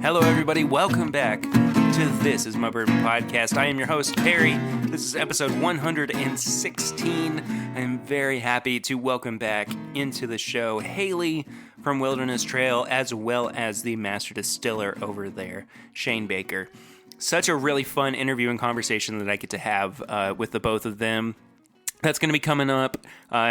Hello, everybody. Welcome back to This Is My Bourbon Podcast. I am your host, Perry. This is episode 116. I am very happy to welcome back into the show Haley from Wilderness Trail, as well as the master distiller over there, Shane Baker. Such a really fun interview and conversation that I get to have with the both of them. That's going to be coming up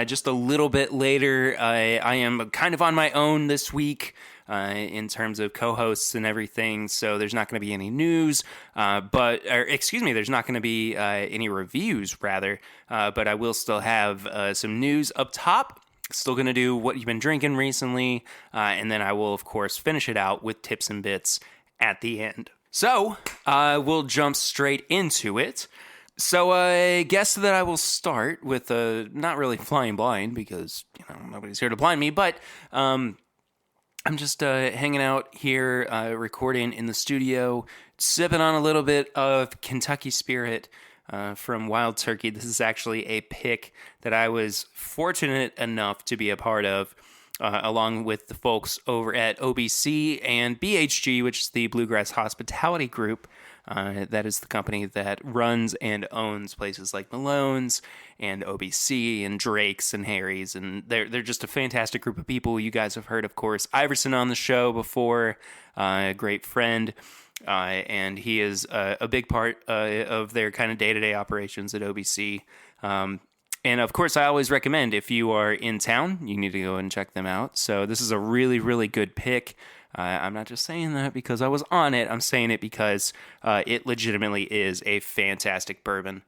just a little bit later. I am kind of on my own this week in terms of co-hosts and everything, so there's not going to be any news, there's not going to be any reviews, rather, but I will still have some news up top. Still going to do what you've been drinking recently, and then I will, of course, finish it out with tips and bits at the end. So, we'll jump straight into it. So I guess that I will start with not really flying blind because, nobody's here to blind me, but I'm just hanging out here, recording in the studio, sipping on a little bit of Kentucky Spirit from Wild Turkey. This is actually a pick that I was fortunate enough to be a part of, along with the folks over at OBC and BHG, which is the Bluegrass Hospitality Group. That is the company that runs and owns places like Malone's and OBC and Drake's and Harry's, and they're just a fantastic group of people. You guys have heard, of course, Iverson on the show before, a great friend, and he is a big part of their kind of day-to-day operations at OBC. And of course, I always recommend if you are in town, you need to go and check them out. So this is a really, really good pick. I'm not just saying that because I was on it. I'm saying it because it legitimately is a fantastic bourbon.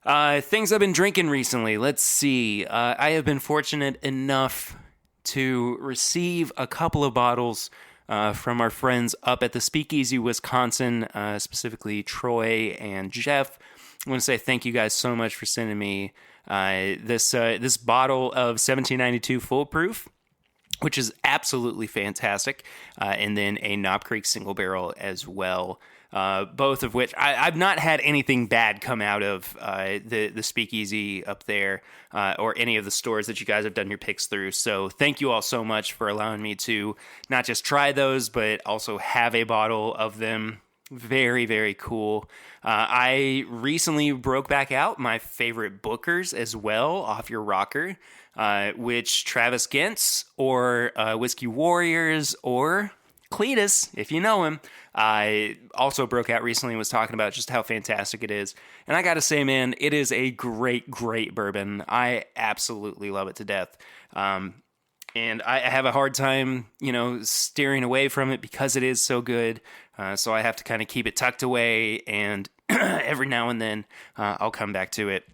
Things I've been drinking recently. Let's see. I have been fortunate enough to receive a couple of bottles from our friends up at the Speakeasy, Wisconsin, specifically Troy and Jeff. I want to say thank you guys so much for sending me this bottle of 1792 Full Proof, which is absolutely fantastic, and then a Knob Creek single barrel as well, both of which I've not had anything bad come out of the Speakeasy up there, or any of the stores that you guys have done your picks through. So thank you all so much for allowing me to not just try those, but also have a bottle of them. Very, very cool. I recently broke back out my favorite Bookers as well, Off Your Rocker, which Travis Gentz or Whiskey Warriors or Cletus, if you know him, I also broke out recently and was talking about just how fantastic it is. And I gotta say, man, it is a great, great bourbon. I absolutely love it to death. And I have a hard time, steering away from it because it is so good. So I have to kind of keep it tucked away, and every now and then I'll come back to it.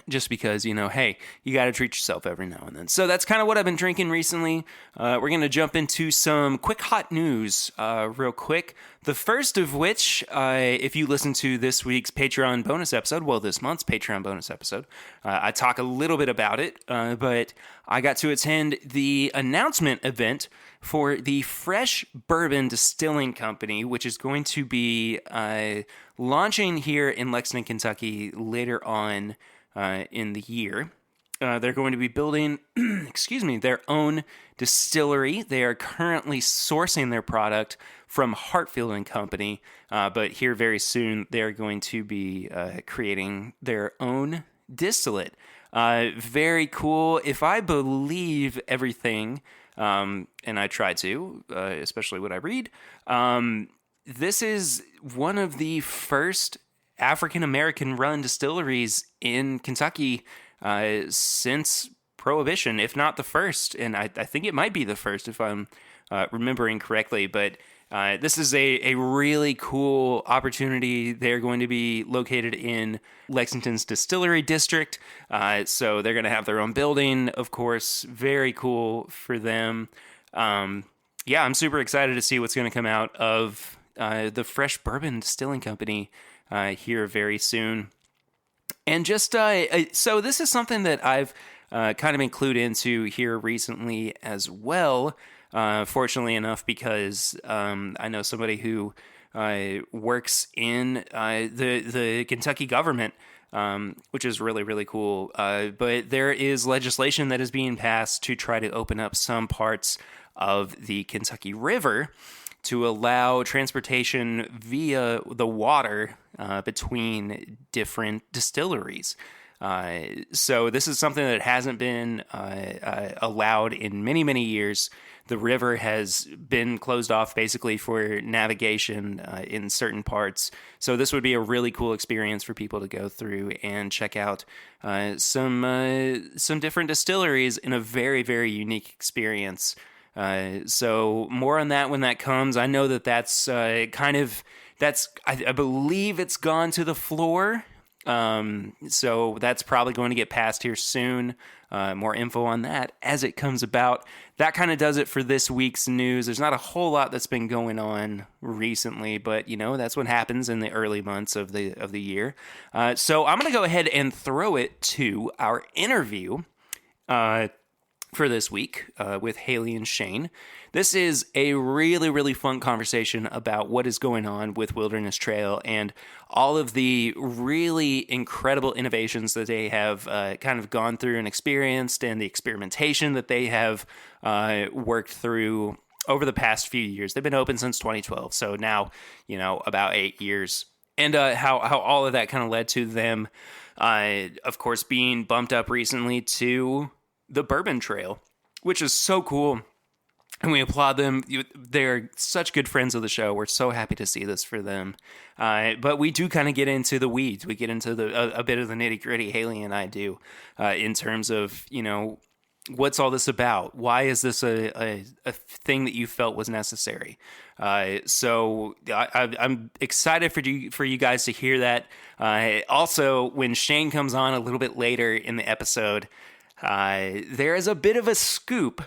Just because, hey, you got to treat yourself every now and then. So that's kind of what I've been drinking recently. We're going to jump into some quick hot news real quick. The first of which, if you listen to this week's Patreon bonus episode, this month's Patreon bonus episode, I talk a little bit about it, but I got to attend the announcement event for the Fresh Bourbon Distilling Company, which is going to be launching here in Lexington, Kentucky later on in the year. They're going to be building, their own distillery. They are currently sourcing their product from Hartfield and Company, but here very soon they're going to be creating their own distillate. Very cool. If I believe everything, and I try to, especially what I read, this is one of the first African-American run distilleries in Kentucky since Prohibition, if not the first. And I think it might be the first if I'm remembering correctly. But this is a really cool opportunity. They're going to be located in Lexington's Distillery District. So they're going to have their own building, of course. Very cool for them. I'm super excited to see what's going to come out of the Fresh Bourbon Distilling Company here very soon. And just, so this is something that I've kind of been clued into here recently as well, fortunately enough, because I know somebody who works in the Kentucky government, which is really, really cool. But there is legislation that is being passed to try to open up some parts of the Kentucky River to allow transportation via the water between different distilleries. So this is something that hasn't been allowed in many, many years. The river has been closed off basically for navigation in certain parts. So this would be a really cool experience for people to go through and check out some different distilleries in a very, very unique experience. So more on that when that comes. I know that's I believe it's gone to the floor. So that's probably going to get passed here soon. More info on that as it comes about. That kind of does it for this week's news. There's not a whole lot that's been going on recently, but that's what happens in the early months of the year. So I'm going to go ahead and throw it to our interview for this week with Haley and Shane. This is a really, really fun conversation about what is going on with Wilderness Trail and all of the really incredible innovations that they have kind of gone through and experienced, and the experimentation that they have worked through over the past few years. They've been open since 2012, so now, about 8 years. And how all of that kind of led to them, of course, being bumped up recently to the Bourbon Trail, which is so cool. And we applaud them. They're such good friends of the show. We're so happy to see this for them. But we do kind of get into the weeds. We get into a bit of the nitty gritty, Haley and I do, in terms of, what's all this about? Why is this a thing that you felt was necessary? So I'm excited for you guys to hear that. Also, when Shane comes on a little bit later in the episode, there is a bit of a scoop,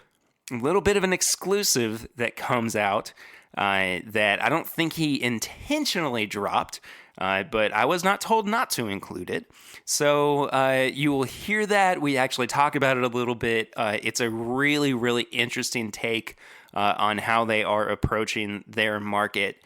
a little bit of an exclusive that comes out that I don't think he intentionally dropped, but I was not told not to include it. So you will hear that. We actually talk about it a little bit. It's a really, really interesting take on how they are approaching their market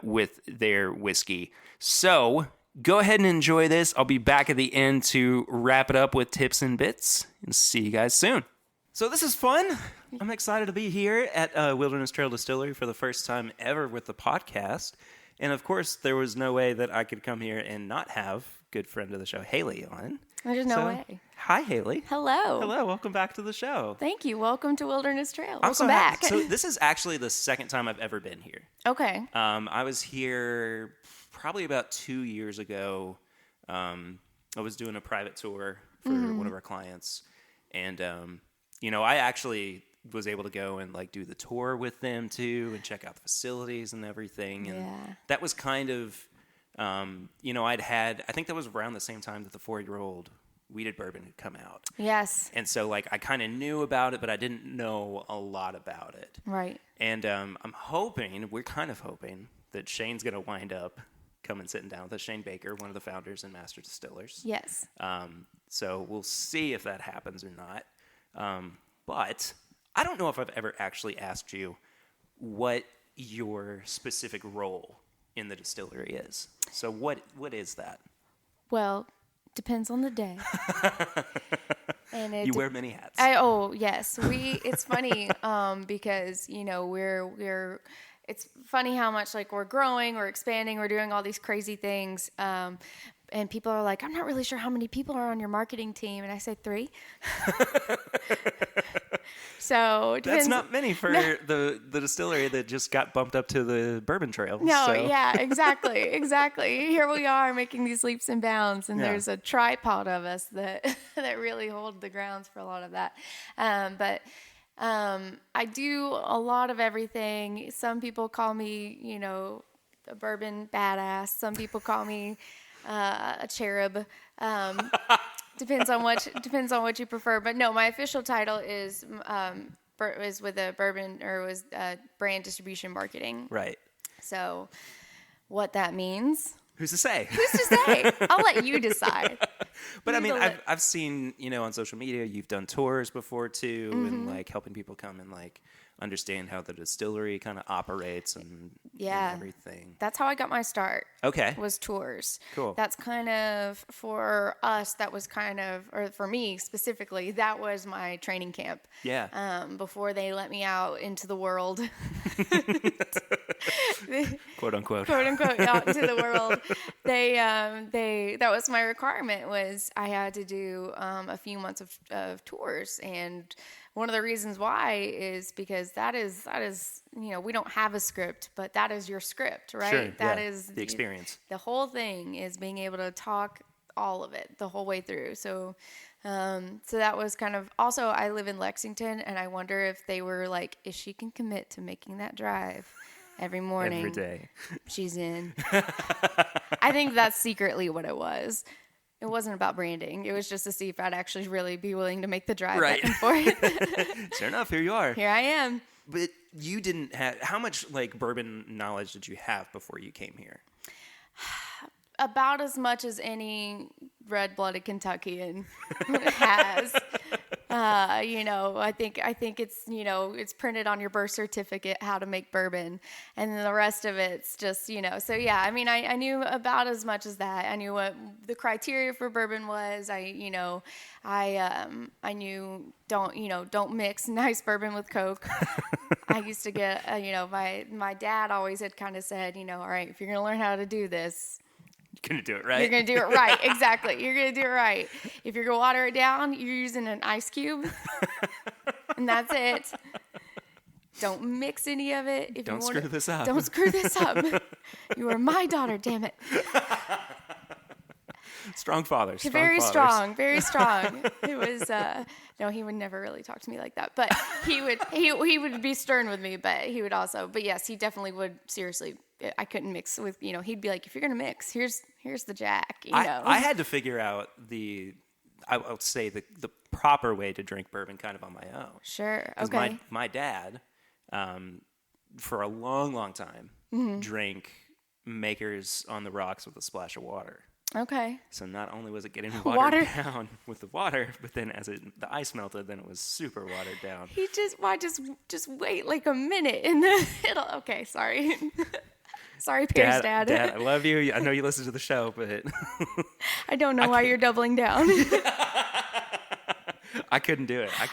with their whiskey. So go ahead and enjoy this. I'll be back at the end to wrap it up with tips and bits, and see you guys soon. So this is fun. I'm excited to be here at Wilderness Trail Distillery for the first time ever with the podcast. And of course, there was no way that I could come here and not have good friend of the show, Haley, on. There's no way. Hi, Haley. Hello. Hello. Welcome back to the show. Thank you. Welcome to Wilderness Trail. I'm Welcome back. So this is actually the second time I've ever been here. Okay. I was here probably about 2 years ago. I was doing a private tour for one of our clients. And, I actually was able to go and do the tour with them too and check out the facilities and everything. And that was kind of, I think that was around the same time that the 4-year-old Weeded Bourbon had come out. Yes. And so I kind of knew about it, but I didn't know a lot about it. Right. And we're kind of hoping that Shane's going to wind up coming sitting down with us. Shane Baker, one of the founders and master distillers. Yes. So we'll see if that happens or not. But I don't know if I've ever actually asked you what your specific role in the distillery is. So what is that? Well, depends on the day. And you wear many hats. Yes. It's funny because we're it's funny how much we're growing, we're expanding, we're doing all these crazy things. And people are like, I'm not really sure how many people are on your marketing team. And I say 3. So it depends. That's not many for the distillery that just got bumped up to the Bourbon Trail. No, so. Yeah, exactly. Here we are making these leaps and bounds, and there's a tripod of us that really hold the grounds for a lot of that. But I do a lot of everything. Some people call me, a bourbon badass. Some people call me a cherub. Depends on what you prefer. But no, my official title is with a bourbon was brand distribution marketing. Right. So, what that means? Who's to say? I'll let you decide. But I've seen on social media you've done tours before too, and helping people come and understand how the distillery kind of operates and everything. That's how I got my start. Okay. Was tours. Cool. That's kind of for us. That was or for me specifically, that was my training camp. Yeah. Before they let me out into the world. quote unquote, out into the world. That was my requirement, was I had to do a few months of tours. And one of the reasons why is because that is, we don't have a script, but that is your script, right? Sure, that is the experience. The whole thing is being able to talk all of it the whole way through. So that was kind of, also I live in Lexington, and I wonder if they were like, if she can commit to making that drive every morning, every day, she's in. I think that's secretly what it was. It wasn't about branding. It was just to see if I'd actually really be willing to make the drive back and forth. Sure enough, here you are. Here I am. But you didn't have, how much like bourbon knowledge did you have before you came here? About as much as any red-blooded Kentuckian has. I think it's, it's printed on your birth certificate how to make bourbon, and then the rest of it's just, so yeah, I mean, I knew about as much as that. I knew what the criteria for bourbon was. I knew don't mix nice bourbon with Coke. I used to get, my dad always had kind of said, all right, if you're going to learn how to do this, you're going to do it right. You're going to do it right. Exactly. You're going to do it right. If you're going to water it down, you're using an ice cube. And that's it. Don't mix any of it. Don't screw this up. Don't screw this up. You are my daughter, damn it. Strong fathers. Very strong. It was, no, he would never really talk to me like that. But he would be stern with me, but he would also, but yes, he definitely would, seriously. I couldn't mix with, he'd be like, if you're going to mix, here's the jack, I had to figure out I would say the proper way to drink bourbon kind of on my own. Sure. Okay. My dad, for a long, long time, drank Makers on the rocks with a splash of water. Okay. So not only was it getting watered down with the water, but then as the ice melted, then it was super watered down. He just wait like a minute and then okay, sorry. Sorry, Pierre's dad. Dad, I love you. I know you listen to the show, but I don't know why you're doubling down. I couldn't do it. I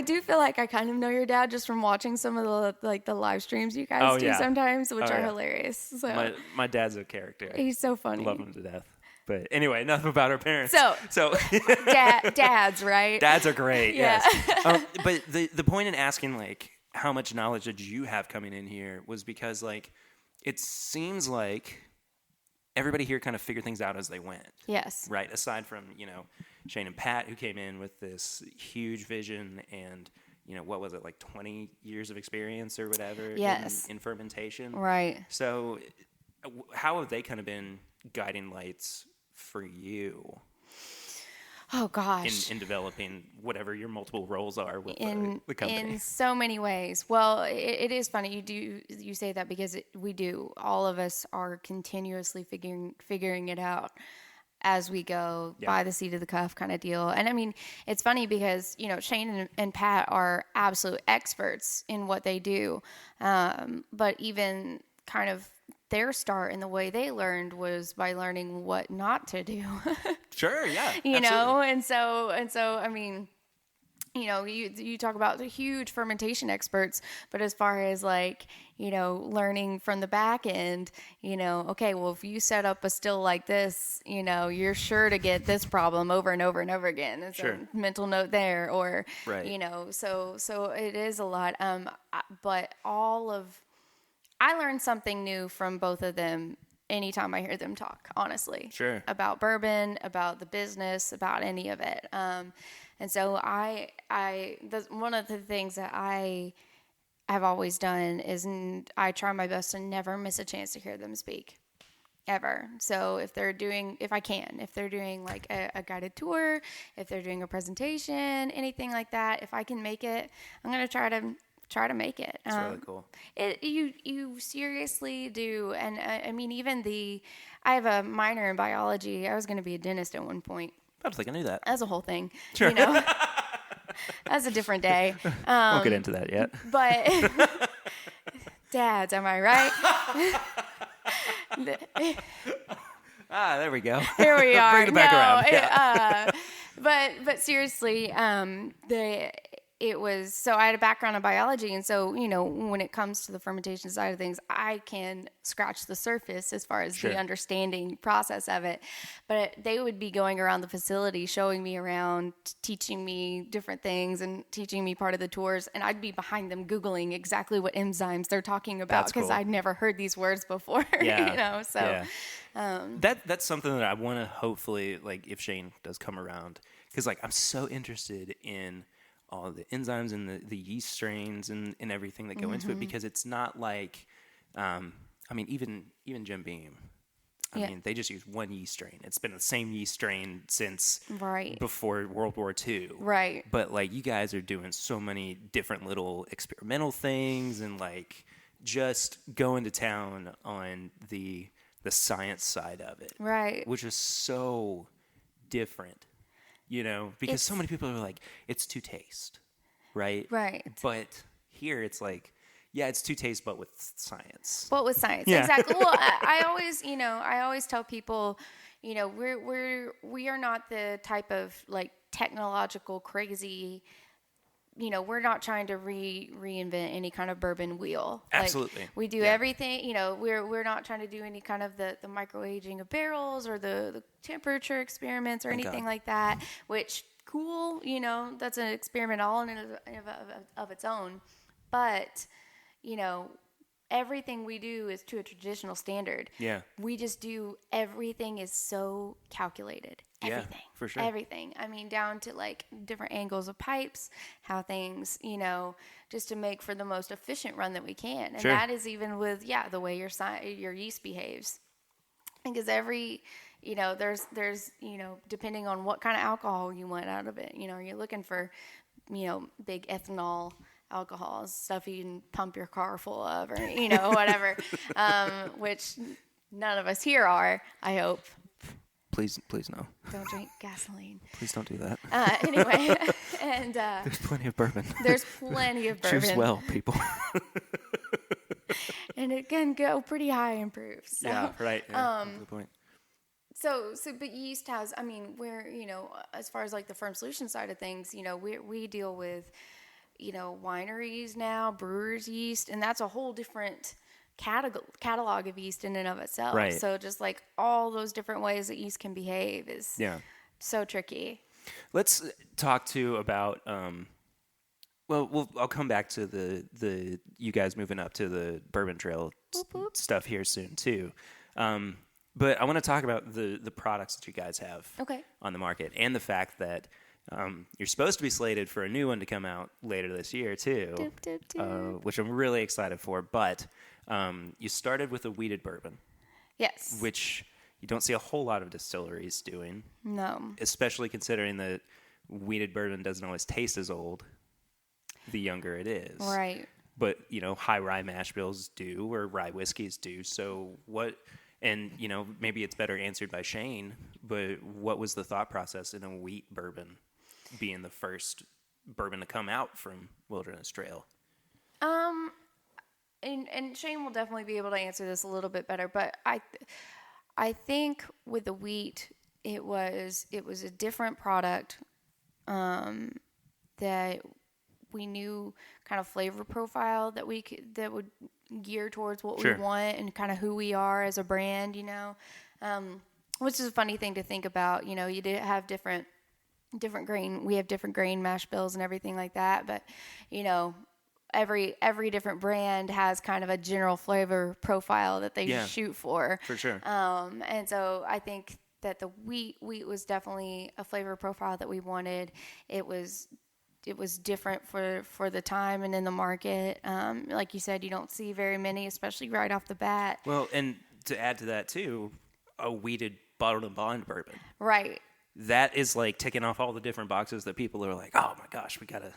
do feel like I kind of know your dad just from watching some of the live streams you guys do sometimes, which are hilarious. So my dad's a character. He's so funny. Love him to death. But anyway, enough about our parents. So dads, right? Dads are great. Yeah. Yes. But the point in asking like how much knowledge did you have coming in here was because like it seems like everybody here kind of figured things out as they went. Yes. Right. Aside from Shane and Pat, who came in with this huge vision and what was it, like 20 years of experience or whatever. Yes. In fermentation. Right. So how have they kind of been guiding lights for you? Oh gosh. In developing whatever your multiple roles are with the company. In so many ways. Well, it is funny you say that because we do. All of us are continuously figuring it out as we go, by the seat of the cuff kind of deal. And I mean, it's funny because Shane and Pat are absolute experts in what they do, but even kind of their start and the way they learned was by learning what not to do. Sure, yeah. And so I mean, you talk about the huge fermentation experts, but as far as like, learning from the back end, okay, well, if you set up a still like this, you're sure to get this problem over and over and over again. It's a mental note there, or, so it is a lot. But I learned something new from both of them anytime I hear them talk, honestly. Sure. About bourbon, about the business, about any of it. And so one of the things that I have always done is I try my best to never miss a chance to hear them speak, ever. So if they're doing like a guided tour, if they're doing a presentation, anything like that, if I can make it, I'm going to try to make it. It's really cool. You seriously do. And I mean, I have a minor in biology. I was going to be a dentist at one point. I don't think I knew that. That's a whole thing. Sure. That's a different day. Won't get into that yet. But dads, am I right? There we go. Here we are. Bring it back around. Yeah. But seriously, it was, so I had a background in biology. And so, when it comes to the fermentation side of things, I can scratch the surface as far as the understanding process of it. But they would be going around the facility, showing me around, teaching me different things and teaching me part of the tours. And I'd be behind them Googling exactly what enzymes they're talking about because I'd never heard these words before, so. Yeah. That's something that I want to hopefully, like, if Shane does come around, because, like, I'm so interested in all the enzymes and the yeast strains and everything that go into it, because it's not like, even Jim Beam, I mean, they just use one yeast strain. It's been the same yeast strain since before World War II. Right. But, like, you guys are doing so many different little experimental things and, like, just going to town on the science side of it. Right. Which is so different, because so many people are like, it's two taste, right? Right. But here it's like, yeah, it's two taste, but with science. Yeah. Exactly. Well, I always tell people, we are not the type of like technological crazy. We're not trying to reinvent any kind of bourbon wheel. Absolutely. Like, we do everything, we're not trying to do any kind of the micro-aging of barrels or the temperature experiments or anything like that, which cool, that's an experiment all in of its own. But, everything we do is to a traditional standard. Yeah. We just do, everything is so calculated. Everything. Yeah, for sure. Everything. I mean, down to like different angles of pipes, how things, just to make for the most efficient run that we can. And that is even with, the way your yeast behaves. Because there's, depending on what kind of alcohol you want out of it, you're looking for, big ethanol alcohols, stuff you can pump your car full of or, whatever, which none of us here are, I hope. Please no. Don't drink gasoline. Please don't do that. Anyway, and there's plenty of bourbon. There's plenty of bourbon. Choose well, people. And it can go pretty high in proof. So, yeah, right. Yeah, that's the point. But yeast has, we're, as far as like the firm solution side of things, we deal with, wineries now, brewers yeast, and that's a whole different catalog of yeast in and of itself. Right. So just like all those different ways that yeast can behave is so tricky. Let's talk about I'll come back to the you guys moving up to the Bourbon Trail stuff here soon too. But I want to talk about the products that you guys have on the market, and the fact that you're supposed to be slated for a new one to come out later this year too, which I'm really excited for. But you started with a wheated bourbon. Yes. Which you don't see a whole lot of distilleries doing. No. Especially considering that wheated bourbon doesn't always taste as old the younger it is. Right. But, high rye mash bills do, or rye whiskeys do. So what, and, maybe it's better answered by Shane, but what was the thought process in a wheat bourbon being the first bourbon to come out from Wilderness Trail? And Shane will definitely be able to answer this a little bit better, but I think with the wheat, it was a different product that we knew kind of flavor profile that that would gear towards what we want and kind of who we are as a brand, which is a funny thing to think about. You did have different grain. We have different grain mash bills and everything like that, but every different brand has kind of a general flavor profile that they shoot for. For sure. And so I think that the wheat was definitely a flavor profile that we wanted. It was different for the time and in the market. Like you said, you don't see very many, especially right off the bat. Well, and to add to that too, a wheated bottled and bond bourbon. Right. That is like ticking off all the different boxes that people are like, oh my gosh, we gotta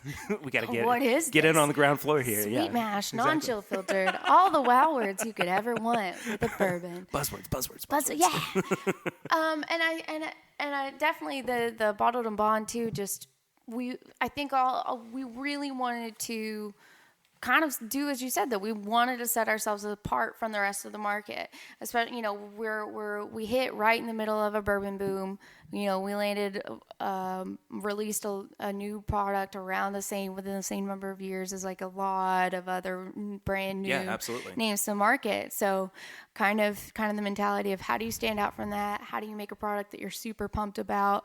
get in on the ground floor here. Sweet mash, non-chill filtered, all the wow words you could ever want with a bourbon. Buzzwords. Yeah. And I definitely the bottled and bond too. Just we really wanted to kind of do as you said, that we wanted to set ourselves apart from the rest of the market. Especially, we hit right in the middle of a bourbon boom. We landed, released a new product within the same number of years as like a lot of other brand new names to market. So kind of the mentality of how do you stand out from that? How do you make a product that you're super pumped about?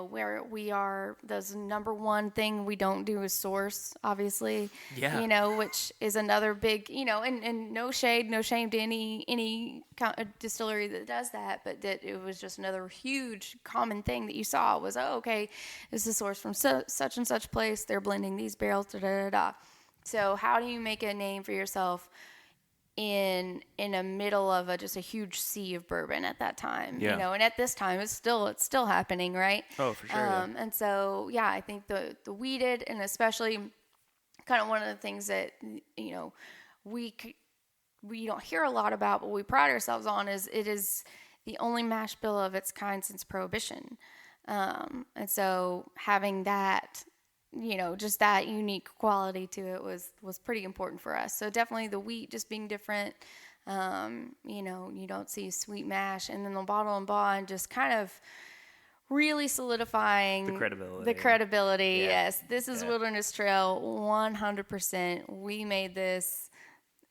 Where we are, the number one thing we don't do is source, obviously. Yeah. Which is another big, and no shame to any distillery that does that, but that it was just another huge common thing that you saw was, this is sourced from such and such place. They're blending these barrels, da da da da. So how do you make a name for yourself in a middle of just a huge sea of bourbon at that time? And at this time it's still happening, right? Oh, for sure. And so I think the wheated, and especially kind of one of the things that we don't hear a lot about, but we pride ourselves on, is it is the only mash bill of its kind since Prohibition. And so having that, just that unique quality to it was pretty important for us. So definitely the wheat just being different. You don't see sweet mash, and then the bottle and bond just kind of really solidifying the credibility. Yeah. Yes, this is Wilderness Trail 100%. We made this.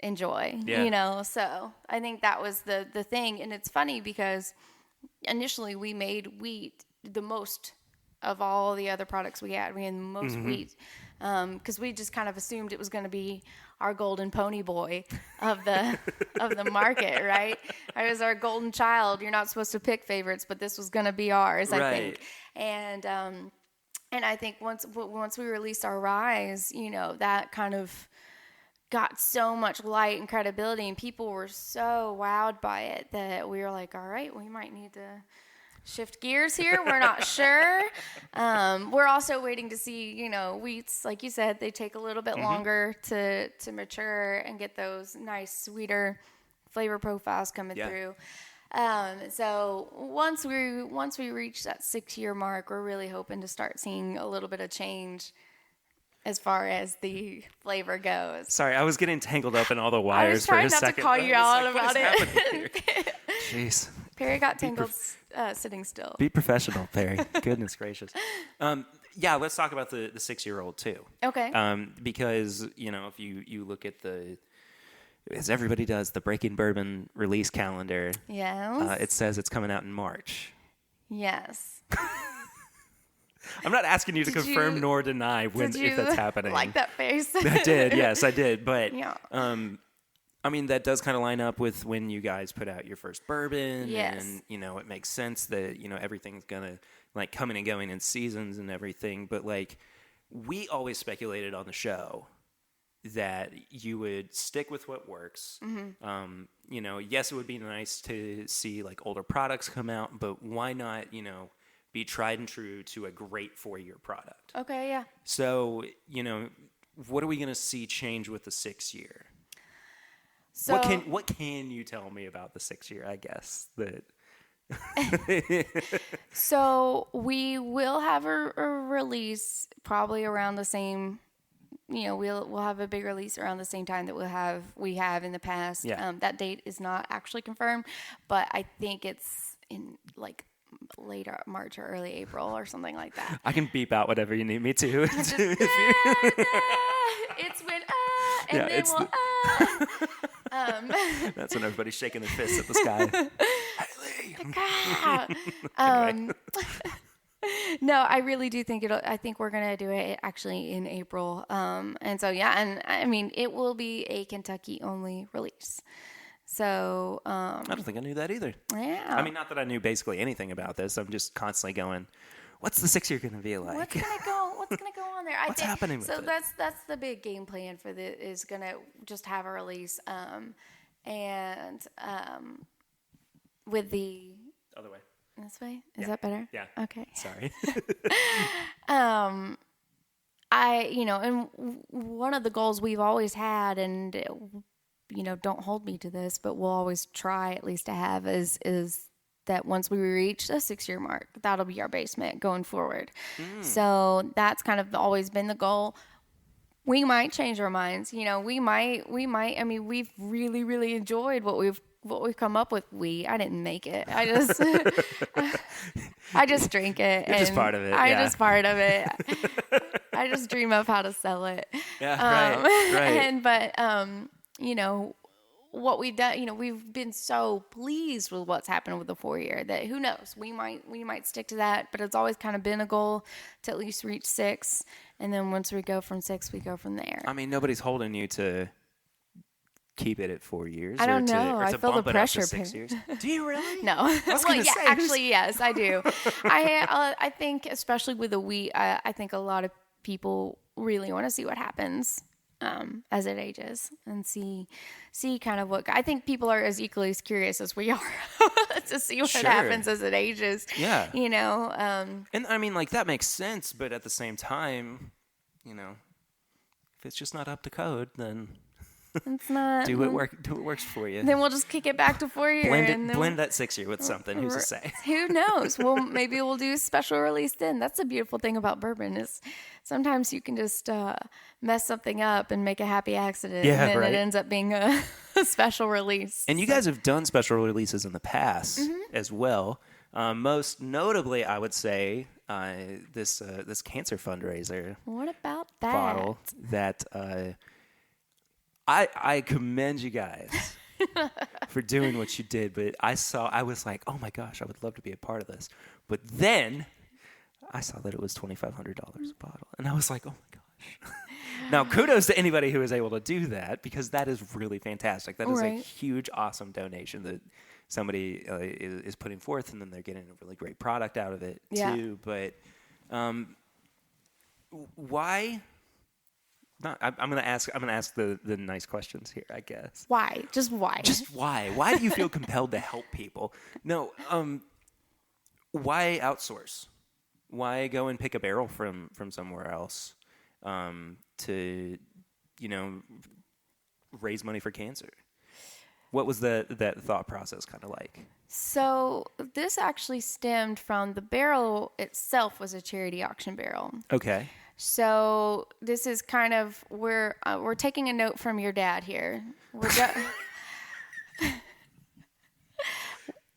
Enjoy. Yeah. So I think that was the thing. And it's funny because initially we made wheat the most of all the other products we had. We had the most wheat because we just kind of assumed it was going to be our golden pony boy of the market, right? It was our golden child. You're not supposed to pick favorites, but this was going to be ours, I think. And I think once we released our Rise, that kind of got so much light and credibility, and people were so wowed by it that we were like, all right, we might need to shift gears here. We're not sure. We're also waiting to see, wheats, like you said, they take a little bit longer to mature and get those nice, sweeter flavor profiles coming through. So once we reach that 6-year mark, we're really hoping to start seeing a little bit of change as far as the flavor goes. Sorry, I was getting tangled up in all the wires for a second. I was trying not to call you out about it. Jeez. Perry got tangled sitting still. Be professional, Perry. Goodness gracious. Let's talk about the 6-year-old too. Okay. Because, if you look at as everybody does, the Breaking Bourbon release calendar. Yes. It says it's coming out in March. Yes. I'm not asking you to confirm nor deny if that's happening. Like that face? I did, yes, I did. But, that does kind of line up with when you guys put out your first bourbon. Yes. And, it makes sense that, everything's going to, coming and going in seasons and everything. But, we always speculated on the show that you would stick with what works. Yes, it would be nice to see, older products come out, but why not, be tried and true to a great 4-year product. Okay, yeah. So, what are we going to see change with the 6-year? So, what can you tell me about the 6-year, I guess? So we will have a release probably around the same, we'll have a big release around the same time that we have in the past. Yeah. That date is not actually confirmed, but I think it's in later March or early April or something like that. I can beep out whatever you need me to. It's when and then we'll That's when everybody's shaking their fists at the sky. Anyway. No, I really do think I think we're gonna do it actually in April. And so it will be a Kentucky only release. So I don't think I knew that either. Yeah. Not that I knew basically anything about this. I'm just constantly going, what's the 6-year going to be like? What's gonna go on there? What's happening with it? So that's the big game plan for is gonna just have a release. With the other way. This way? Is that better? Yeah. Okay. Sorry. And one of the goals we've always had, and don't hold me to this, but we'll always try at least to have is that once we reach a 6-year mark, that'll be our basement going forward. So that's kind of always been the goal. we might change our minds. You know, we might, I mean, we've really, really enjoyed what we've come up with. I didn't make it. I just, I just drink it. You're just part of it. I'm just part of it. I just dream of how to sell it. Yeah, right. But, you know, what we've done, you know, we've been so pleased with what's happened with the 4-year that who knows, we might stick to that, but it's always kind of been a goal to at least reach 6. And then once we go from 6, we go from there. I mean, nobody's holding you to keep it at 4 years. I don't know. Or to I feel bump the it up pressure. to 6 years. Do you really? No. Actually, yes, I do. I think, especially with the wheat, I think a lot of people really want to see what happens as it ages and see kind of what. I think people are as equally as curious as we are to see what happens as it ages. Yeah. You know. And I mean, like, that makes sense, but at the same time, you know, if it's just not up to code, then it's not. do what works for you. Then we'll just kick it back to 4-year. Blend that 6-year with something. Who's to say? Who knows? Well, maybe we'll do a special release then. That's the beautiful thing about bourbon is sometimes you can just mess something up and make a happy accident, and then it ends up being a special release. And you guys have done special releases in the past as well. Most notably, I would say this cancer fundraiser. What about that bottle that I commend you guys for doing what you did, but I was like, oh my gosh, I would love to be a part of this. But then I saw that it was $2,500 a bottle, and I was like, oh my gosh. Now, kudos to anybody who is able to do that, because that is really fantastic. That is a huge, awesome donation that somebody is putting forth, and then they're getting a really great product out of it too. But why? I'm gonna ask the nice questions here, I guess. Why? Just why? Just why? Why do you feel compelled to help people? No. Why outsource? Why go and pick a barrel from somewhere else to, you know, raise money for cancer? What was that thought process kind of like? So this actually stemmed from the barrel itself was a charity auction barrel. Okay. So this is kind of we're taking a note from your dad here.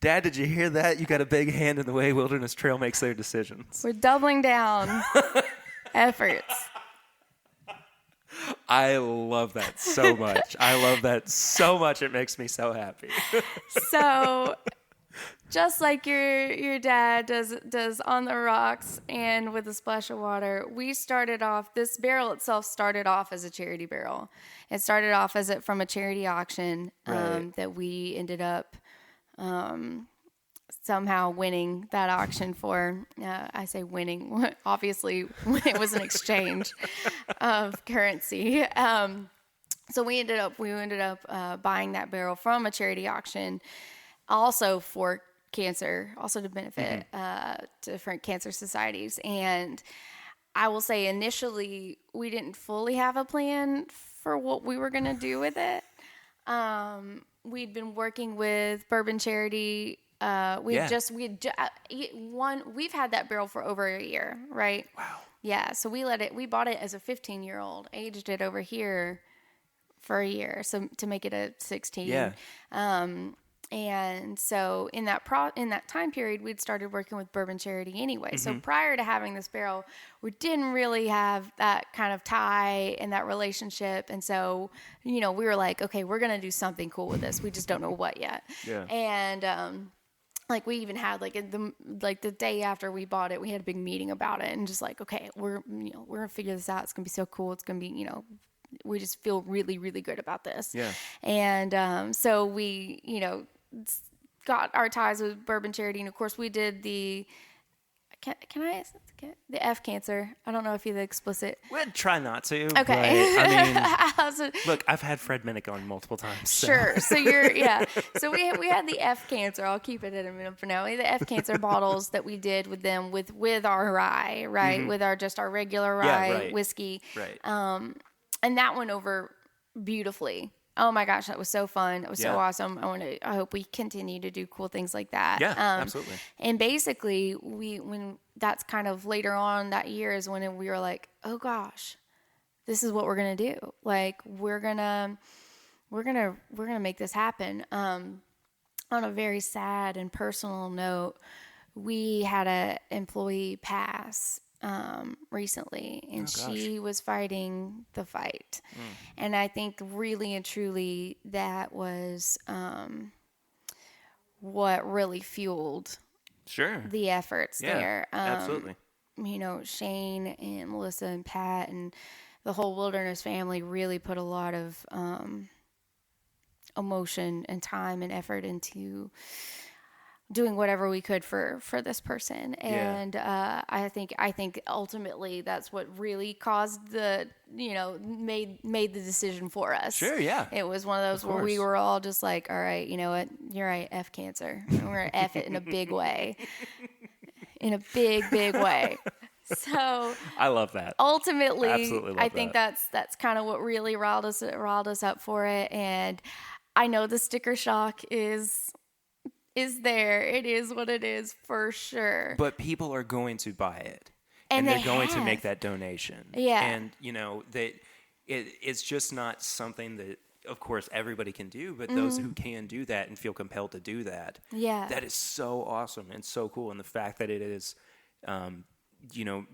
Dad, did you hear that? You got a big hand in the way Wilderness Trail makes their decisions. We're doubling down efforts. I love that so much. It makes me so happy. So just like your dad does on the rocks and with a splash of water, this barrel itself started off as a charity barrel. It started off from a charity auction that we ended up somehow winning that auction for. I say winning. Obviously, it was an exchange of currency. So we ended up buying that barrel from a charity auction, also for cancer, also to benefit different cancer societies. And I will say initially we didn't fully have a plan for what we were going to do with it. We'd been working with Bourbon Charity. We've had that barrel for over a year, right? Wow. Yeah. So we bought it as a 15-year-old, aged it over here for a year. So to make it a 16. Yeah. And so in that time period, we'd started working with Bourbon Charity anyway. So prior to having this barrel, we didn't really have that kind of tie and that relationship. And so, you know, we were like, okay, we're going to do something cool with this. We just don't know what yet. Yeah. And, like we even had the day after we bought it, we had a big meeting about it and just like, okay, we're going to figure this out. It's going to be so cool. It's going to be, you know, we just feel really, really good about this. Yeah. And, so we, you know, got our ties with Bourbon Charity, and of course we did the F cancer. I don't know if you're the explicit. We'll try not to. Okay. I mean, look, I've had Fred Minnick on multiple times. So. Sure. So So we had the F cancer. I'll keep it in a minute for now. The F cancer bottles that we did with them with our rye, right? Mm-hmm. With our regular rye whiskey. Right. And that went over beautifully. Oh my gosh, that was so fun. It was so awesome. I hope we continue to do cool things like that. Yeah, absolutely. And basically when that's kind of later on that year is when we were like, oh gosh, this is what we're going to do. Like, we're going to make this happen. On a very sad and personal note, we had an employee pass recently, and she was fighting the fight. And I think really and truly that was what really fueled the efforts there. Absolutely. You know, Shane and Melissa and Pat and the whole Wilderness family really put a lot of emotion and time and effort into doing whatever we could for this person. And I think ultimately that's what really caused the, you know, made the decision for us. Sure, yeah. It was one of those where we were all just like, all right, you know what, you're right, F cancer. And we're gonna F it in a big way. In a big way. So I love that. Ultimately, Absolutely love I think that's kind of what really riled us up for it. And I know the sticker shock is there. It is what it is for sure. But people are going to buy it. And they're going to make that donation. Yeah. And, you know, that it's just not something that, of course, everybody can do, but those who can do that and feel compelled to do that, that is so awesome and so cool. And the fact that it is, you know,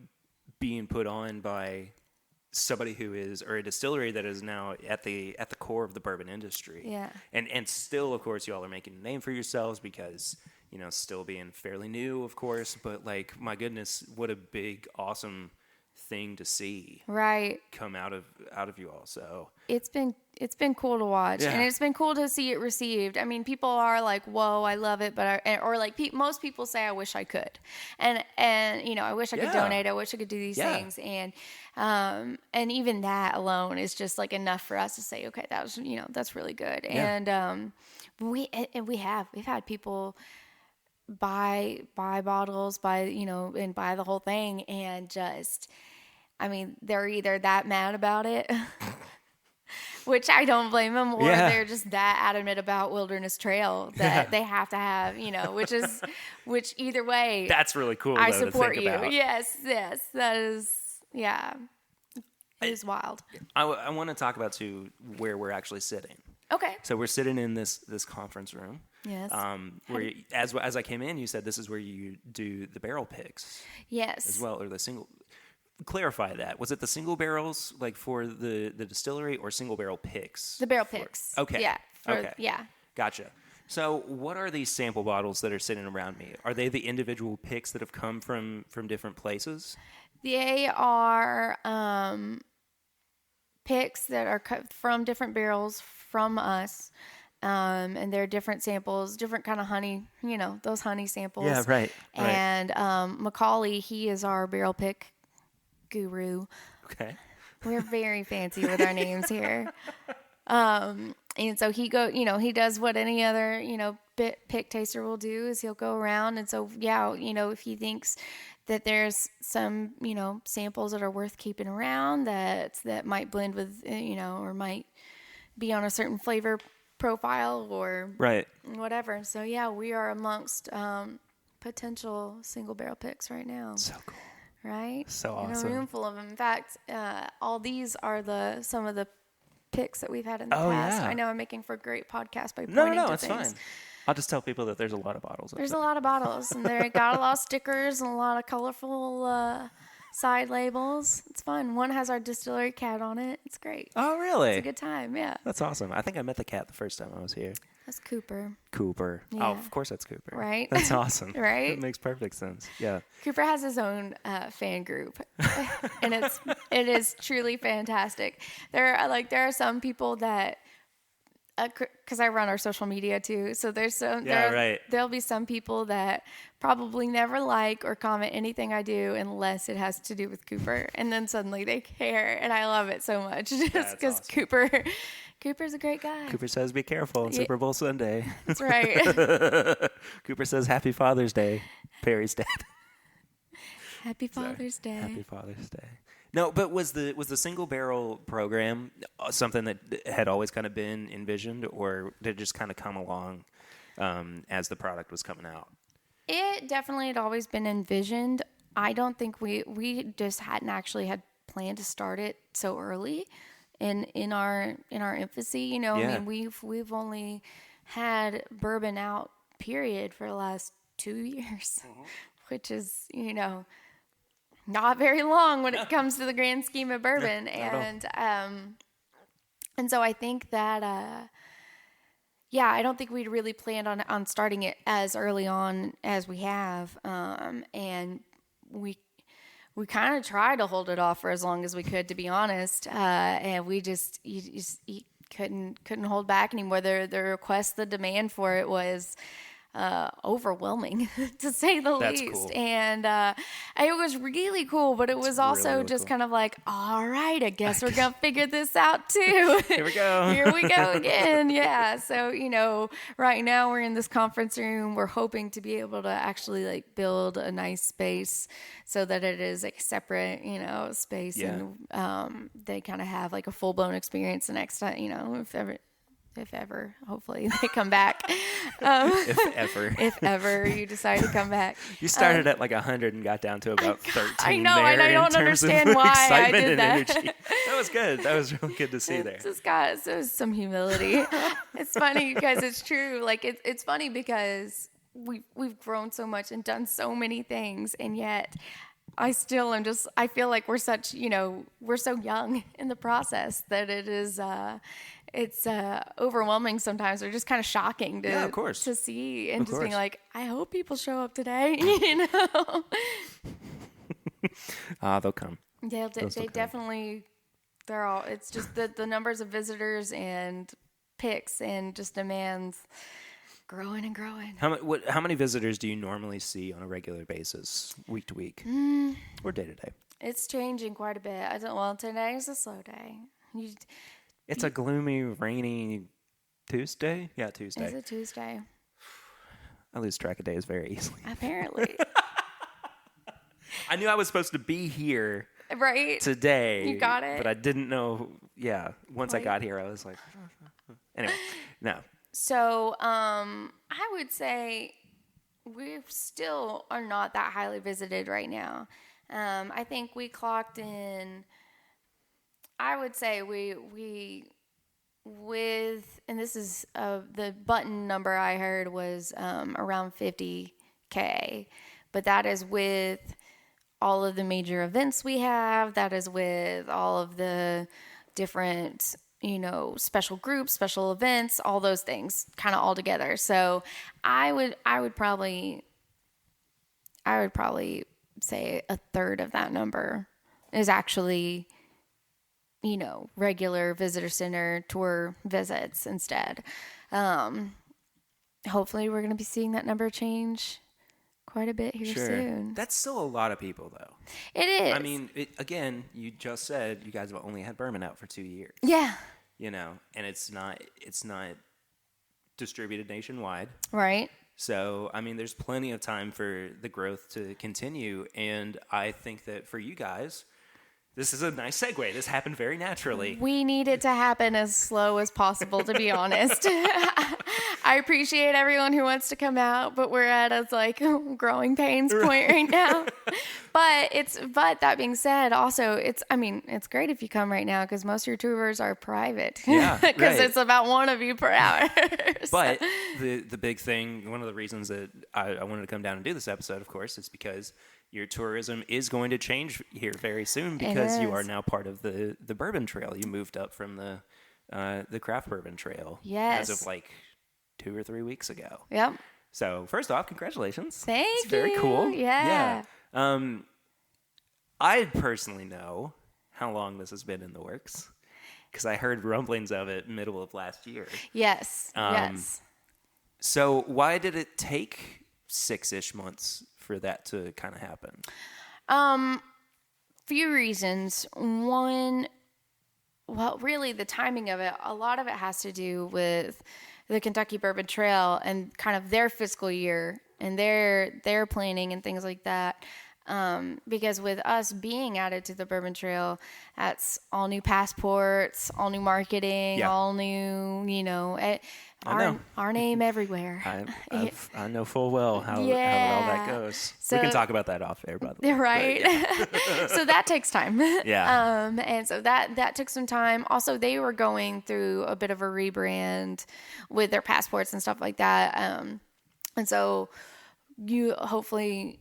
being put on by somebody who is, or a distillery that is now at the core of the bourbon industry. Yeah. And still, of course, y'all are making a name for yourselves because, you know, still being fairly new, of course, but like, my goodness, what a big, awesome thing to see come out of you all. So it's been cool to watch, and it's been cool to see it received. I mean, people are like, whoa, I love it, but most people say, I wish I could, and you know, I wish I could donate, I wish I could do these things, and even that alone is just like enough for us to say, okay, that was, you know, that's really good. And we've had people buy bottles, you know, and buy the whole thing, and just, I mean, they're either that mad about it, which I don't blame them, or they're just that adamant about Wilderness Trail that they have to have, you know, which either way, that's really cool. I though, support to think you. About. Yes, that is, it is wild. I want to talk about too where we're actually sitting. Okay. So we're sitting in this conference room. Yes. Where as I came in, you said this is where you do the barrel picks. Yes. As well, or the single. Clarify that. Was it the single barrels like for the distillery, or single barrel picks? The barrel picks. Okay. Yeah. Okay. Yeah. Gotcha. So what are these sample bottles that are sitting around me? Are they the individual picks that have come from different places? They are picks that are cut from different barrels from us. And they're different samples, different kind of honey, you know, those honey samples. Yeah, right. And Macaulay, he is our barrel pick guru. Okay. We're very fancy with our names here. And so he does what any other, you know, pick taster will do, is he'll go around. And so, you know, if he thinks that there's some, you know, samples that are worth keeping around that might blend with, you know, or might be on a certain flavor profile or whatever. So we are amongst potential single barrel picks right now. So cool. Right? So awesome. In a room full of them. In fact, all these are some of the picks that we've had in the past. I know I'm making for a great podcast by pointing to it's things. fine. I'll just tell people that there's a lot of bottles. There's a lot of bottles, and they got a lot of stickers and a lot of colorful side labels. It's fun. One has our distillery cat on it. It's great. Oh, really? It's a good time, yeah. That's awesome. I think I met the cat the first time I was here. That's Cooper. Yeah. Oh, of course that's Cooper. Right? That's awesome. Right? It makes perfect sense. Yeah. Cooper has his own fan group, and it is truly fantastic. There are some people that, because I run our social media too, so there'll be some people that probably never like or comment anything I do unless it has to do with Cooper, and then suddenly they care, and I love it so much just because awesome. Cooper's a great guy. Cooper says, "Be careful on Super Bowl Sunday." That's right. Cooper says, "Happy Father's Day." Perry's dad. Happy Father's Day. Happy Father's Day. No, but was the single barrel program something that had always kind of been envisioned, or did it just kind of come along as the product was coming out? It definitely had always been envisioned. I don't think we just hadn't actually had planned to start it so early in our infancy. You know, Yeah. I mean, we've only had bourbon out, period, for the last 2 years, which is, you know, not very long when it comes to the grand scheme of bourbon. And so I think that, yeah, I don't think we'd really planned on starting it as early on as we have. And we kind of tried to hold it off for as long as we could, to be honest. And we just, you couldn't hold back anymore. The request, the demand for it was overwhelming, to say the That's least. cool. And it was really cool, but it was also really just cool. kind of like, all right, I guess we're gonna figure this out too. Here we go. Here we go again. Yeah. So, you know, right now we're in this conference room. We're hoping to be able to actually like build a nice space so that it is like separate, you know, space. Yeah. And they kind of have like a full blown experience the next time, you know, if ever, hopefully they come back. If ever you decide to come back. You started at like 100 and got down to about 13. I know, there and I in don't terms of understand why I excitement did and that. energy. That was good. That was really good to see there. Just got some humility. It's funny because it's true. Like it's funny because we've grown so much and done so many things, and yet I still am just, I feel like we're such, you know, we're so young in the process that it is, it's overwhelming sometimes, or just kind of shocking to, of course. to see, and Of just course. being like, I hope people show up today, you know? They'll come. Yeah, They'll still they come. definitely, they're all, it's just the numbers of visitors and picks and just demands growing and growing. How many visitors do you normally see on a regular basis, week to week, or day to day? It's changing quite a bit. Well, today's a slow day. It's a gloomy, rainy Tuesday. Yeah, Tuesday. It's a Tuesday. I lose track of days very easily. Apparently. I knew I was supposed to be here Right? today. You got it? But I didn't know. Yeah, once I Like- got here, I was like, anyway, no. So, I would say we still are not that highly visited right now. I think we clocked in, I would say we with, and this is the button number I heard was around 50K, but that is with all of the major events we have. That is with all of the different, you know, special groups, special events, all those things kind of all together. So I would probably say a third of that number is actually, you know, regular visitor center tour visits instead. Hopefully we're going to be seeing that number change quite a bit here soon. That's still a lot of people, though. It is. I mean, again, you just said you guys have only had bourbon out for 2 years. Yeah. You know, and it's not distributed nationwide. Right. So, I mean, there's plenty of time for the growth to continue. And I think that for you guys, this is a nice segue. This happened very naturally. We need it to happen as slow as possible, to be honest. I appreciate everyone who wants to come out, but we're at a like growing pains point right now. But that being said, also it's great if you come right now because most of your tours are private. Yeah, because right. it's about one of you per hour. But the big thing, one of the reasons that I wanted to come down and do this episode, of course, is because your tourism is going to change here very soon because you are now part of the Bourbon Trail. You moved up from the craft bourbon trail Yes. as of like 2 or 3 weeks ago. Yep. So first off, congratulations. Thank you. It's very cool. Yeah. I personally know how long this has been in the works because I heard rumblings of it middle of last year. Yes. Yes. So why did it take 6-ish months for that to kind of happen? Few reasons. One, well, really the timing of it, a lot of it has to do with the Kentucky Bourbon Trail and kind of their fiscal year and their planning and things like that. Because with us being added to the Bourbon Trail, that's all new passports, all new marketing, all new, you know, Our name everywhere. I know full well how all that goes. So, we can talk about that off air, by the way. Right. Yeah. So that takes time. Yeah. And so that took some time. Also, they were going through a bit of a rebrand with their passports and stuff like that. And so hopefully,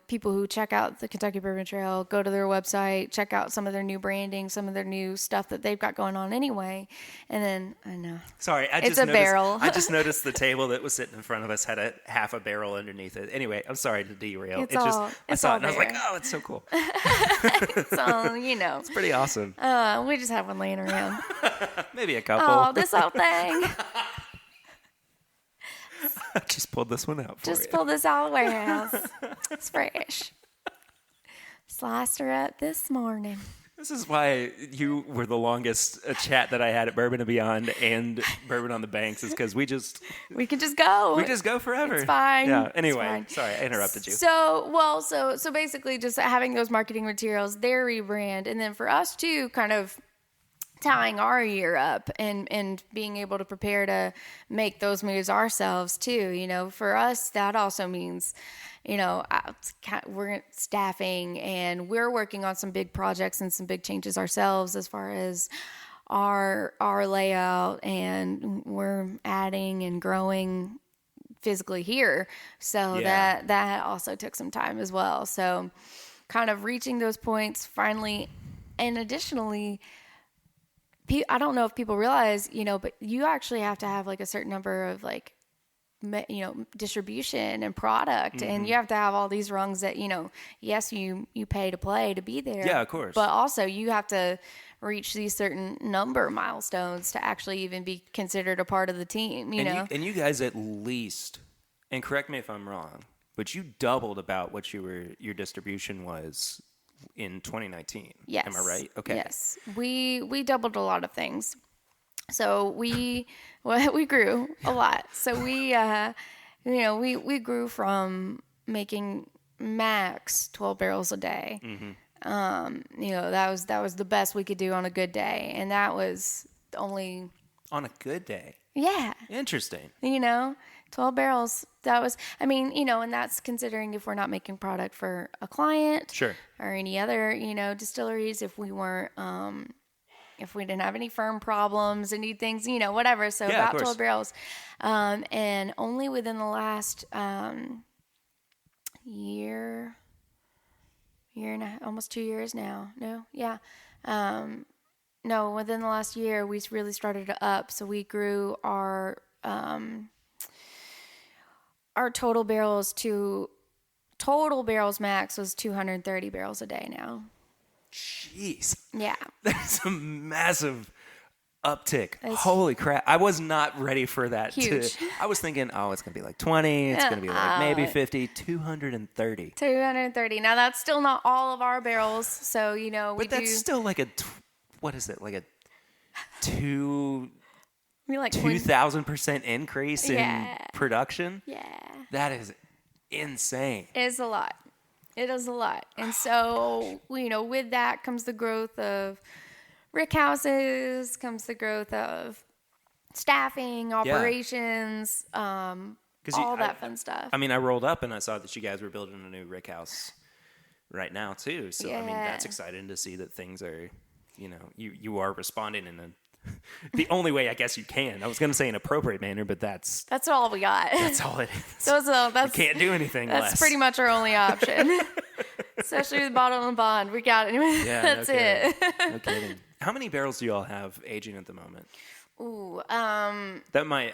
people who check out the Kentucky Bourbon Trail, go to their website, check out some of their new branding, some of their new stuff that they've got going on anyway. And then, I know. Sorry, it's a barrel. I just noticed the table that was sitting in front of us had a half a barrel underneath it. Anyway, I'm sorry to derail. I saw it and I was like, oh, it's so cool. It's all, It's pretty awesome. We just have one laying around. Maybe a couple. Oh, this whole thing. I just pulled this one out for you. Just pulled this out of the warehouse. It's fresh. Sliced her up this morning. This is why you were the longest chat that I had at Bourbon and Beyond and Bourbon on the Banks, is because we can just go. We just go forever. It's fine. Yeah. Anyway, sorry, I interrupted you. So basically just having those marketing materials, their rebrand, and then for us too, kind of tying our year up and being able to prepare to make those moves ourselves too. For us, that also means, we're staffing, and we're working on some big projects and some big changes ourselves as far as our layout, and we're adding and growing physically here. So that also took some time as well. So kind of reaching those points finally, and additionally, I don't know if people realize, but you actually have to have like a certain number of like, distribution and product, and you have to have all these rungs that, yes, you pay to play to be there. Yeah, of course. But also you have to reach these certain number milestones to actually even be considered a part of the team, And you guys at least, and correct me if I'm wrong, but you doubled about what your distribution was in 2019. Yes. Am I right? Okay. Yes. We doubled a lot of things. So we grew a lot. So we grew from making max 12 barrels a day. That was the best we could do on a good day. And that was only on a good day. Yeah. Interesting. 12 barrels. That was, and that's considering if we're not making product for a client. Sure. Or any other, distilleries, if we weren't, if we didn't have any firm problems, any things, whatever. So about 12 barrels. And only within the last year and almost 2 years now. No? Yeah. No, within the last year, we really started to up. So we grew our total barrels max was 230 barrels a day now. Jeez. Yeah. That's a massive uptick. Holy crap. I was not ready for that. Huge. I was thinking, it's going to be like 20. It's going to be like maybe 50, 230. 230. Now, that's still not all of our barrels. So, But that's still like what is it? Like a 2,000% increase in production? Yeah. That is insane. It is a lot. And so, with that comes the growth of rick houses, comes the growth of staffing, operations, all that fun stuff. I rolled up and I saw that you guys were building a new rick house right now too. So, that's exciting to see that things are, you are responding in the only way I guess you can. I was going to say an appropriate manner, but that's all we got. That's all it is. We can't do anything less. That's pretty much our only option. Especially with bottle and bond. We got it. Yeah, that's it. No kidding. How many barrels do you all have aging at the moment? Ooh, that might,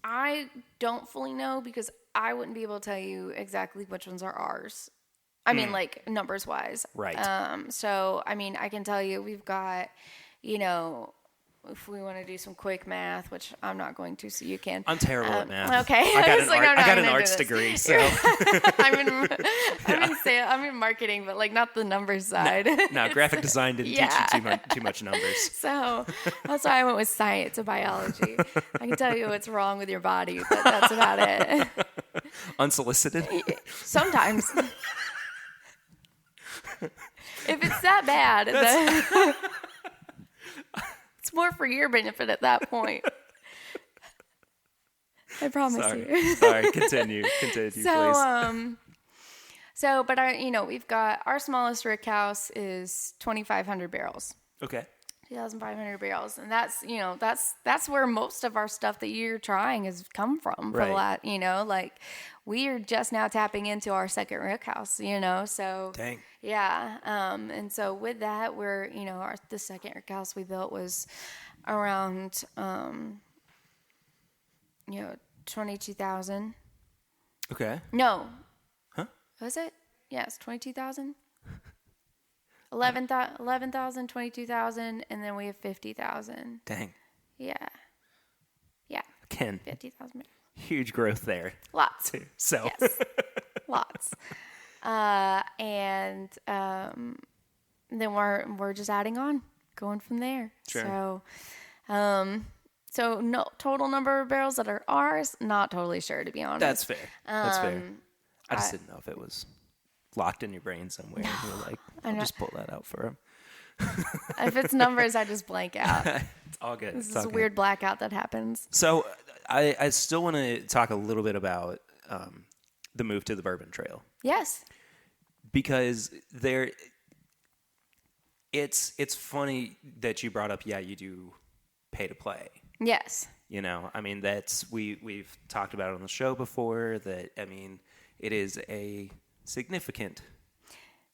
I don't fully know because I wouldn't be able to tell you exactly which ones are ours. Like numbers wise. Right. So, I can tell you we've got, if we want to do some quick math, which I'm not going to, so you can. I'm terrible at math. Okay. I got an arts degree, so. I'm in marketing, but like not the numbers side. No, graphic design didn't teach you too much numbers. So that's why I went with science and biology. I can tell you what's wrong with your body, but that's about it. Unsolicited? Sometimes. If it's that bad, it's more for your benefit at that point. I promise you. Sorry, continue, please. We've got our smallest rick house is 2,500 barrels. Okay. 2,500 barrels, and that's where most of our stuff that you're trying has come from. For Right. Like we are just now tapping into our second rick house. So Dang. yeah. And so with that, we're the second rick house we built was around 22,000. Okay. No. Huh? Was it? Yes, 22,000. 11,000, 22,000, and then we have 50,000. Dang. Yeah. Yeah. Again, 50,000. huge growth there. Lots. Too. So. Yes. Lots. And then we're just adding on, going from there. Sure. So no total number of barrels that are ours, not totally sure, to be honest. That's fair. That's fair. I just didn't know if it was locked in your brain somewhere. And you're like, I'll just pull that out for him. If it's numbers, I just blank out. It's all good. This is a weird blackout that happens. So I still want to talk a little bit about the move to the Bourbon Trail. Yes. Because it's funny that you brought up, you do pay to play. Yes. We've talked about it on the show before that, it is a significant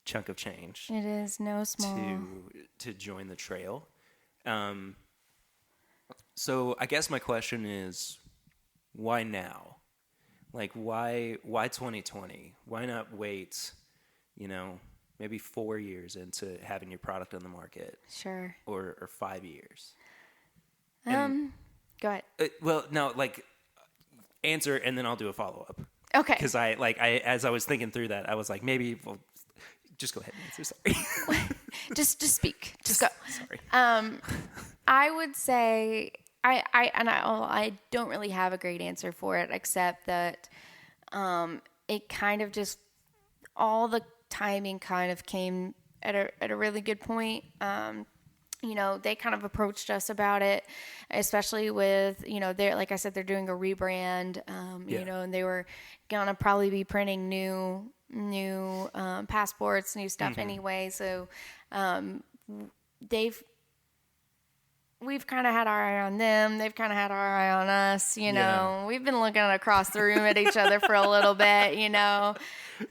chunk of change. It is no small. To join the trail. So I guess my question is, why now? Like, why 2020? Why not wait, maybe 4 years into having your product on the market? Sure. Or 5 years? Go ahead. Answer, and then I'll do a follow-up. Okay. Because as I was thinking through that, I was like, maybe just go ahead and answer. Sorry. just speak. Just go. Sorry. I would say I don't really have a great answer for it, except that it kind of just all the timing kind of came at a really good point. They kind of approached us about it, especially with, they're, like I said, they're doing a rebrand, and they were going to probably be printing new passports, new stuff anyway. So, we've kind of had our eye on them. They've kind of had our eye on us, We've been looking across the room at each other for a little bit,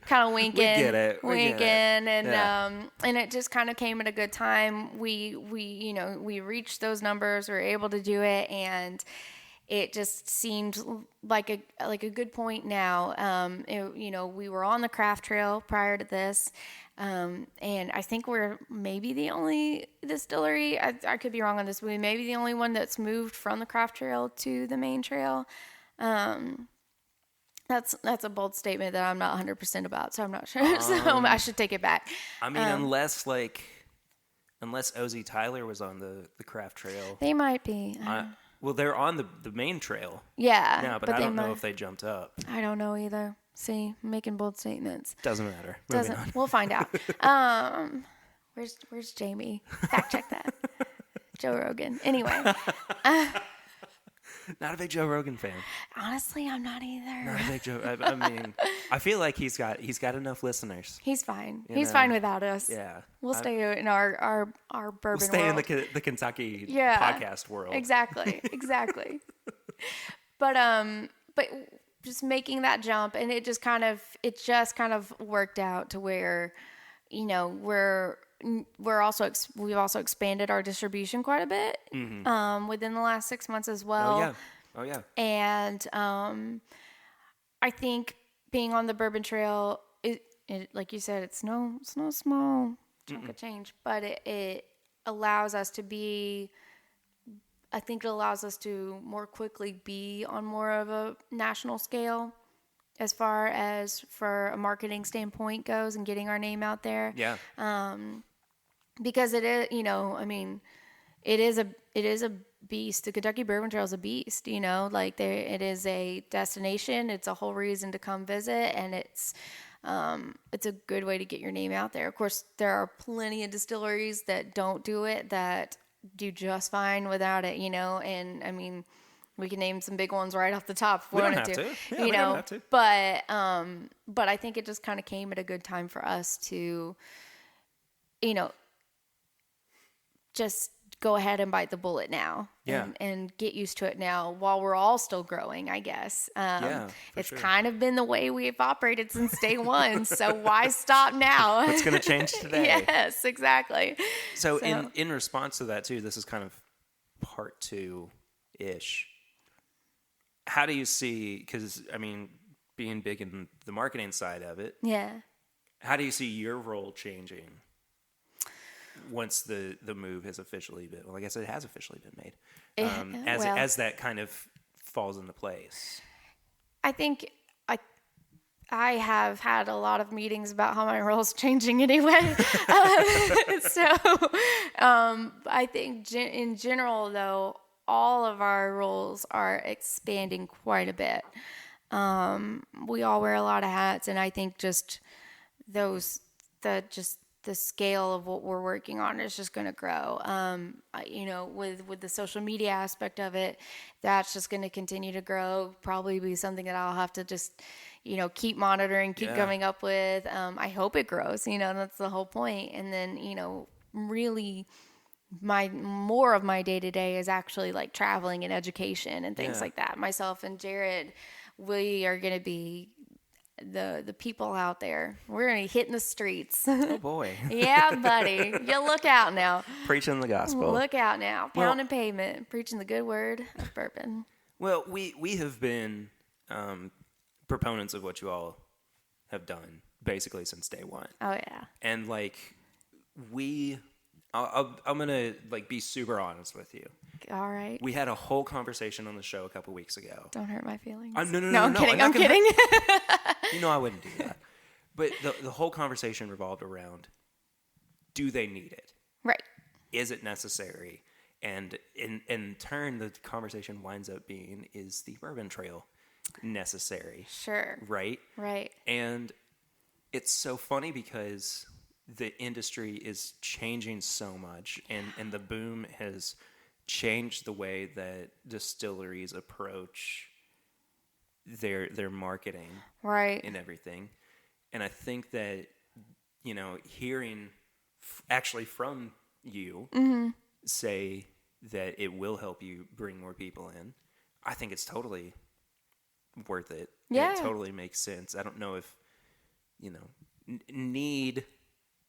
kind of winking. We get it. And it just kind of came at a good time. We reached those numbers, we were able to do it, and it just seemed like a good point now. We were on the craft trail prior to this. And I think we're maybe the only distillery, I could be wrong on this, but we may be the only one that's moved from the craft trail to the main trail. That's a bold statement that I'm not 100% about, so I'm not sure. So I should take it back. Unless OZ Tyler was on the craft trail. They might be. Well, they're on the main trail. Yeah. Yeah, but I don't know if they jumped up. I don't know either. See, making bold statements. Doesn't matter. We'll find out. Where's Jamie? Fact check that. Joe Rogan. Anyway. Not a big Joe Rogan fan. Honestly, I'm not either. Not a big Joe. I feel like he's got enough listeners. He's fine. He's fine without us. Yeah. We'll stay in our bourbon We'll stay world. in the Kentucky podcast world. Exactly. But just making that jump, and it just kind of worked out to where, we've also expanded our distribution quite a bit within the last 6 months as well. Oh yeah. And I think being on the Bourbon Trail, it like you said, it's no small chunk of change, but it allows us to be. I think it allows us to more quickly be on more of a national scale as far as for a marketing standpoint goes and getting our name out there. Yeah. Because it is, it is a beast. The Kentucky Bourbon Trail is a beast, it is a destination. It's a whole reason to come visit, and it's a good way to get your name out there. Of course, there are plenty of distilleries that don't do it, that do just fine without it, and We can name some big ones right off the top if we don't wanted have to. Yeah, we don't have to. But I think it just kind of came at a good time for us to, you know, just go ahead and bite the bullet now. And get used to it now while we're all still growing, I guess. It's kind of been the way we've operated since day one. So why stop now? What's going to change today? Yes, exactly. So in response to that too, this is kind of part 2-ish. How do you see, because, I mean, being big in the marketing side of it, how do you see your role changing once the move has officially been, well, I guess it has officially been made, as that kind of falls into place? I think I have had a lot of meetings about how my role's changing anyway. I think in general, though, all of our roles are expanding quite a bit. We all wear a lot of hats, and I think just the scale of what we're working on is just going to grow. With the social media aspect of it, that's just going to continue to grow. Probably be something that I'll have to just, keep monitoring, keep coming up with. I hope it grows. That's the whole point. And then, really, more of my day to day is actually like traveling and education and things like that. Myself and Jared, we are going to be the people out there. We're going to be hitting the streets. Oh boy. Yeah, buddy. You look out now. Preaching the gospel. Look out now. Pounding pavement, preaching the good word of bourbon. Well, we have been proponents of what you all have done basically since day one. Oh yeah. And I'm gonna be super honest with you. All right. We had a whole conversation on the show a couple weeks ago. Don't hurt my feelings. No, I'm kidding. I'm kidding. I wouldn't do that. But the whole conversation revolved around, do they need it? Right. Is it necessary? And in turn, the conversation winds up being, is the Bourbon Trail necessary? Sure. Right? Right. And it's so funny because the industry is changing so much, and the boom has changed the way that distilleries approach their marketing, right, and everything. And I think that hearing actually from you say that it will help you bring more people in, I think it's totally worth it. Yeah, it totally makes sense. I don't know if need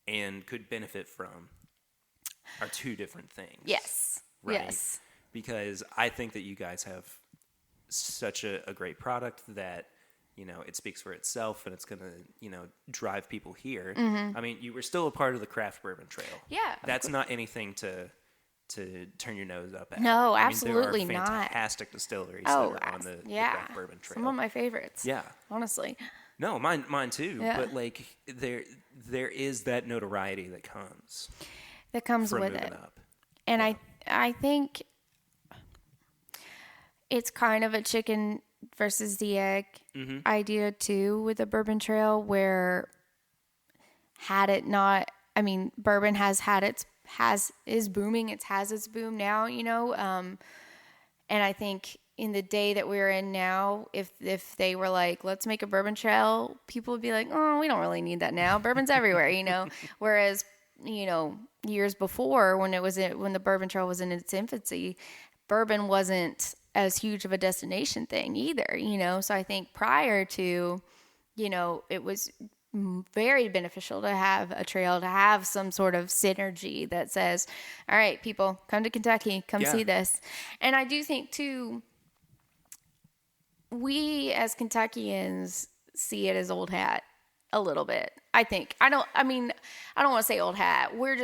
and could benefit from are two different things. Yes. Right? Yes. Because I think that you guys have such a great product that, it speaks for itself, and it's going to, drive people here. Mm-hmm. I mean, you were still a part of the craft bourbon trail. Yeah. That's not anything to turn your nose up at. No, absolutely there are not. Fantastic distilleries that are on the craft bourbon trail. Some of my favorites. Yeah. Honestly. No, mine too. Yeah. But there is that notoriety that comes with it. Up. And I think it's kind of a chicken versus the egg idea too with the bourbon trail, where bourbon is booming. It has its boom now, and I think in the day that we're in now, if they were like, let's make a bourbon trail, people would be like, oh, we don't really need that now. Bourbon's everywhere, Whereas, years before, when the bourbon trail was in its infancy, bourbon wasn't as huge of a destination thing either, So I think prior to, it was very beneficial to have a trail, to have some sort of synergy that says, all right, people, come to Kentucky, come see this. And I do think too, we as Kentuckians see it as old hat a little bit. I think. I don't want to say old hat. We're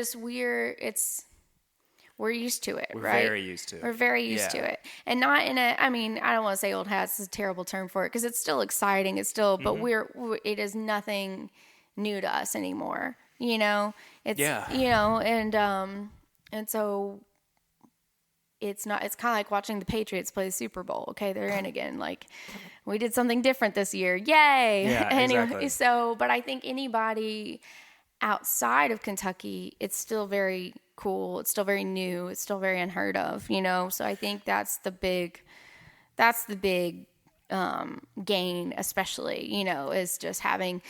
used to it, right? We're very used to it. We're very used to it. And not in I don't want to say old hat. It's a terrible term for it, because it's still exciting. It's still, but it is nothing new to us anymore. It's, and so it's not, it's kind of like watching the Patriots play the Super Bowl. Okay, they're in again. Like, we did something different this year. Yay! Yeah, anyway, exactly. But I think anybody outside of Kentucky, it's still very cool. It's still very new. It's still very unheard of, So I think that's the big that's the big gain, especially, is just not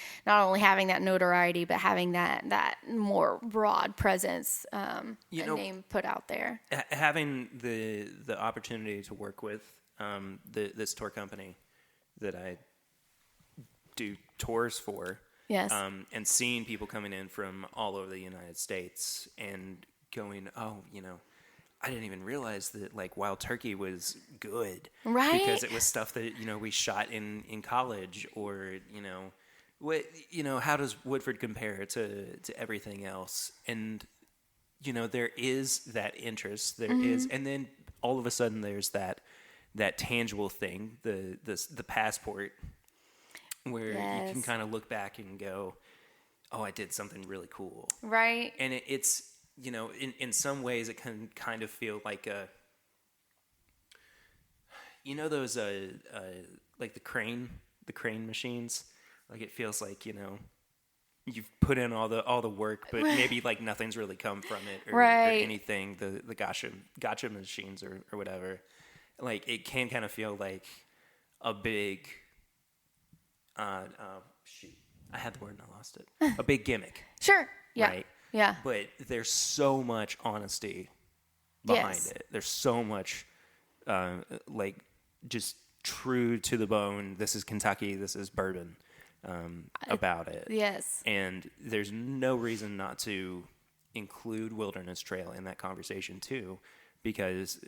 only having that notoriety, but having that more broad presence, name put out there. Having the opportunity to work with this tour company that I do tours for, yes, and seeing people coming in from all over the United States and going, oh, I didn't even realize that like wild turkey was good, right? Because it was stuff that we shot in college, or how does Woodford compare to everything else? And there is that interest, there is, and then all of a sudden there's that tangible thing, the passport, where you can kind of look back and go, oh, I did something really cool, right? And it's in some ways it can kind of feel like those like the crane machines. Like it feels like you've put in all the work, but maybe like nothing's really come from it, or anything. The gotcha machines or whatever. Like it can kind of feel like a big shoot. I had the word and I lost it. A big gimmick. Sure. Yeah. Right. Yeah. But there's so much honesty behind it. There's so much, like, just true to the bone. This is Kentucky. This is bourbon about it. Yes. And there's no reason not to include Wilderness Trail in that conversation, too, because,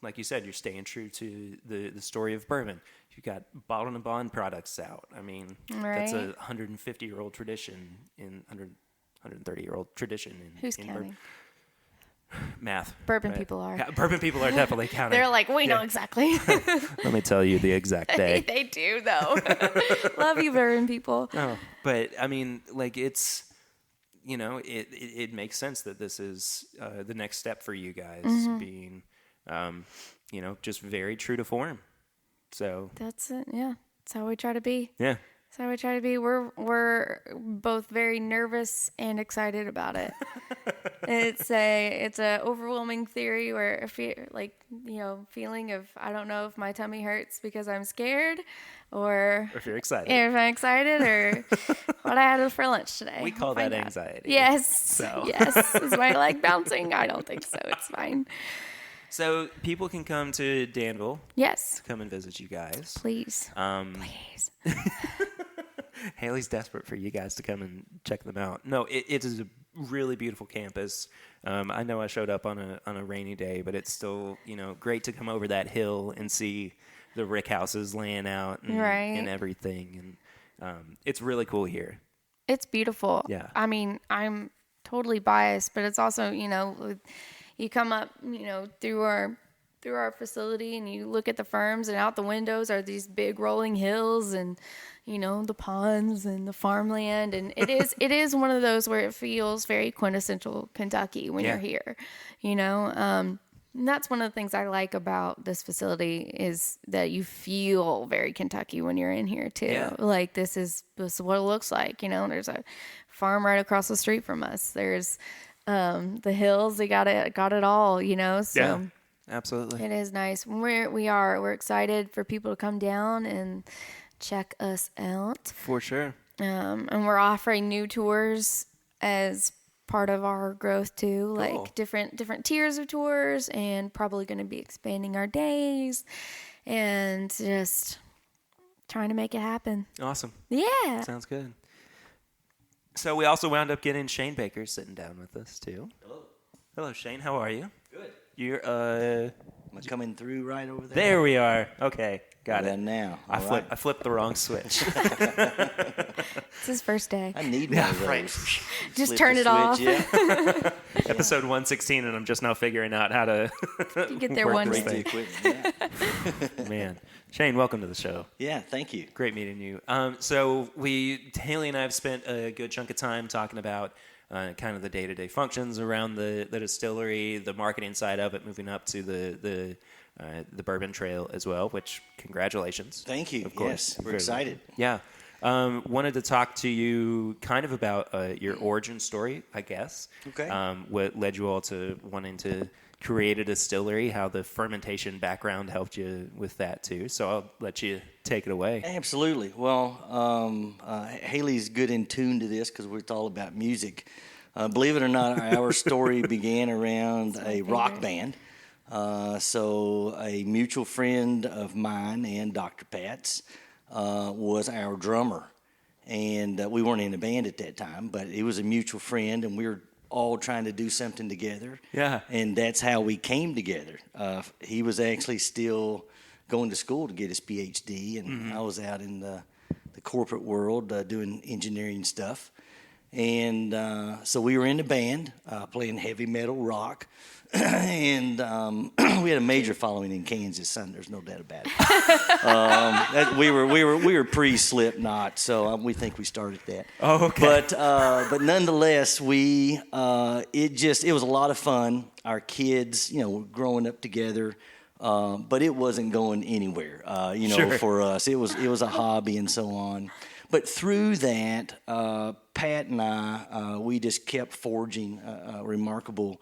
like you said, you're staying true to the story of bourbon. You've got Bottled and Bond products out. I mean, that's a 150-year-old tradition 130-year-old tradition in who's counting? Math. Bourbon people are. Bourbon people are definitely counting. They're like, we know exactly. Let me tell you the exact day. They do, though. Love you, bourbon people. Oh, but I mean, like it's, it makes sense that this is the next step for you guys, being, just very true to form. So that's it. Yeah, that's how we try to be. Yeah. So we try to be. We're both very nervous and excited about it. It's a overwhelming theory where feeling of I don't know if my tummy hurts because I'm scared, or if you're excited. If I'm excited, or what I had for lunch today. We call that anxiety. Yes. So. Yes. Is my leg bouncing? I don't think so. It's fine. So people can come to Danville. Yes. To come and visit you guys. Please. Please. Haley's desperate for you guys to come and check them out. No, it is a really beautiful campus. I know I showed up on a rainy day, but it's still great to come over that hill and see the rick houses laying out and everything. And it's really cool here. It's beautiful. Yeah. I mean, I'm totally biased, but it's also you come up through our facility and you look at the farms, and out the windows are these big rolling hills and the ponds and the farmland, and it is one of those where it feels very quintessential Kentucky when you're here, and that's one of the things I like about this facility is that you feel very Kentucky when you're in here too. Yeah. Like this is what it looks like. There's a farm right across the street from us. There's the hills. They got it all. So. Yeah. Absolutely. It is nice. We're excited for people to come down and check us out. For sure. And we're offering new tours as part of our growth too, cool. Like different tiers of tours, and probably going to be expanding our days and just trying to make it happen. Awesome. Yeah. Sounds good. So we also wound up getting Shane Baker sitting down with us too. Hello, Shane. How are you? Good. You're Am I coming through right over there? There we are. Okay, got it. Now. I flipped the wrong switch. It's his first day. I need one of those. Right. Just turn it off. Yeah. Episode 116, and I'm just now figuring out how to you get there work one this day. thing. Yeah. Man. Shane, welcome to the show. Yeah, thank you. Great meeting you. So Haley and I have spent a good chunk of time talking about kind of the day-to-day functions around the distillery, the marketing side of it, moving up to the Bourbon Trail as well, which congratulations. Thank you. Of course. Yes, we're excited. Yeah. Wanted to talk to you kind of about your origin story, I guess. Okay. What led you all to wanting to created a distillery, how the fermentation background helped you with that too. So I'll let you take it away. Absolutely. Well, Haley's good in tune to this because it's all about music. Believe it or not, our story began around a rock band. So a mutual friend of mine and Dr. Pat's was our drummer. And we weren't in a band at that time, but he was a mutual friend, and we were all trying to do something together. Yeah. And that's how we came together. He was actually still going to school to get his PhD, and I was out in the corporate world doing engineering stuff. And so we were in the band playing heavy metal rock, and we had a major following in Kansas. Son, there's no doubt about it. We were pre-Slipknot, so we think we started that. Oh, okay. But nonetheless, it was a lot of fun. Our kids, were growing up together. But it wasn't going anywhere, Sure. for us. It was a hobby and so on. But through that, Pat and I, we just kept forging a remarkable,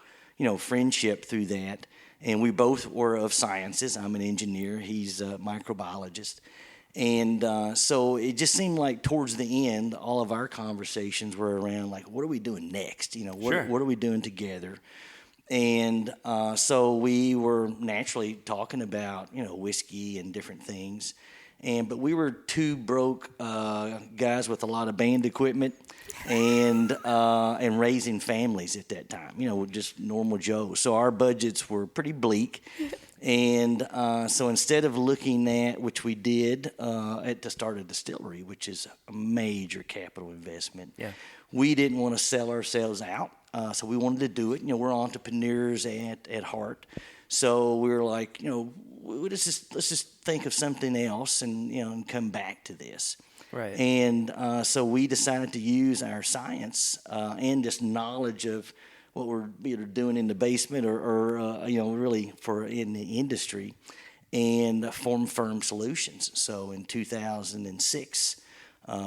friendship through that. And we both were of sciences. I'm an engineer. He's a microbiologist. And so it just seemed like towards the end, all of our conversations were around, like, what are we doing next? What are we doing together? And so we were naturally talking about, whiskey and different things. But we were two broke guys with a lot of band equipment and raising families at that time, just normal Joe. So our budgets were pretty bleak. And so instead of looking at, which we did at the start of Distillery, which is a major capital investment, we didn't want to sell ourselves out. So we wanted to do it. We're entrepreneurs at heart. So we were like, let's just think of something else and come back to this. Right. And so we decided to use our science and this knowledge of what we're either doing in the basement or really in the industry, and form Firm Solutions. So in 2006,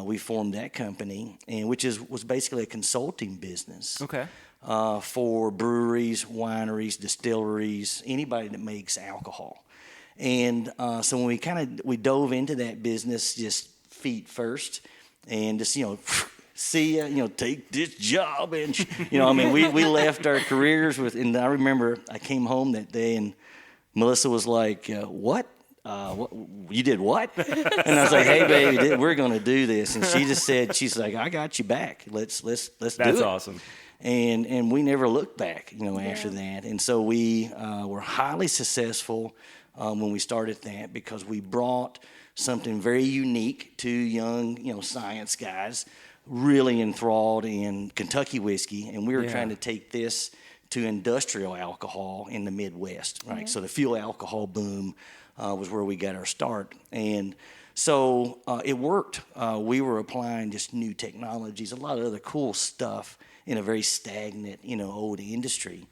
we formed that company, and which was basically a consulting business. Okay. For breweries, wineries, distilleries, anybody that makes alcohol. And so when we dove into that business just feet first, and just see ya, take this job, and we left our careers with. And I remember I came home that day, and Melissa was like, "What? What? You did what?" And I was like, "Hey, baby, we're going to do this." And she just said, "She's like, I got you back. Let's do it." That's awesome. And we never looked back, after that. And so we were highly successful when we started that, because we brought something very unique to young, science guys, really enthralled in Kentucky whiskey. And we were trying to take this to industrial alcohol in the Midwest, right? Mm-hmm. So the fuel alcohol boom was where we got our start. And so it worked. We were applying just new technologies, a lot of other cool stuff in a very stagnant, old industry.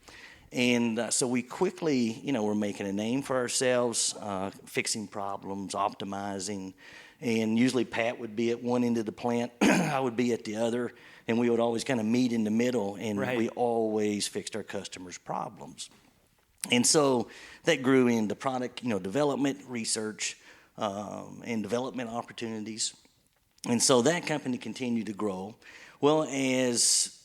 And so we quickly, were making a name for ourselves, fixing problems, optimizing. And usually Pat would be at one end of the plant, I would be at the other, and we would always kind of meet in the middle, and we always fixed our customers' problems. And so that grew into product, development, research, and development opportunities. And so that company continued to grow. Well, as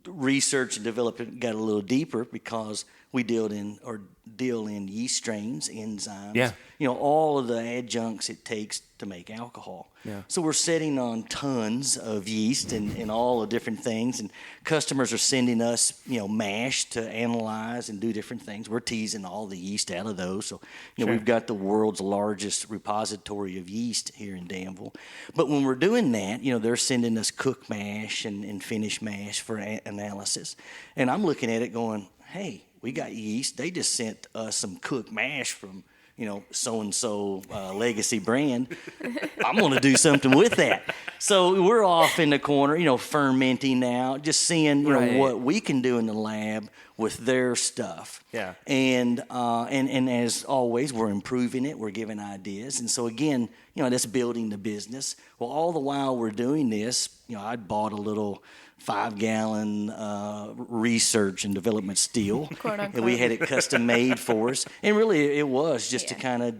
research and development got a little deeper, because we deal in yeast strains, enzymes, all of the adjuncts it takes to make alcohol. Yeah. So we're sitting on tons of yeast and all the different things, and customers are sending us, mash to analyze and do different things. We're teasing all the yeast out of those. So, we've got the world's largest repository of yeast here in Danville. But when we're doing that, they're sending us cook mash and finish mash for analysis. And I'm looking at it going, hey, we got yeast. They just sent us some cooked mash from, so-and-so legacy brand. I'm going to do something with that. So we're off in the corner, fermenting now, just seeing, what we can do in the lab with their stuff. Yeah. And as always, we're improving it. We're giving ideas. And so again, that's building the business. Well, all the while we're doing this, I'd bought a little 5-gallon research and development still. Quote unquote. And we had it custom made for us. And really it was just to kind of,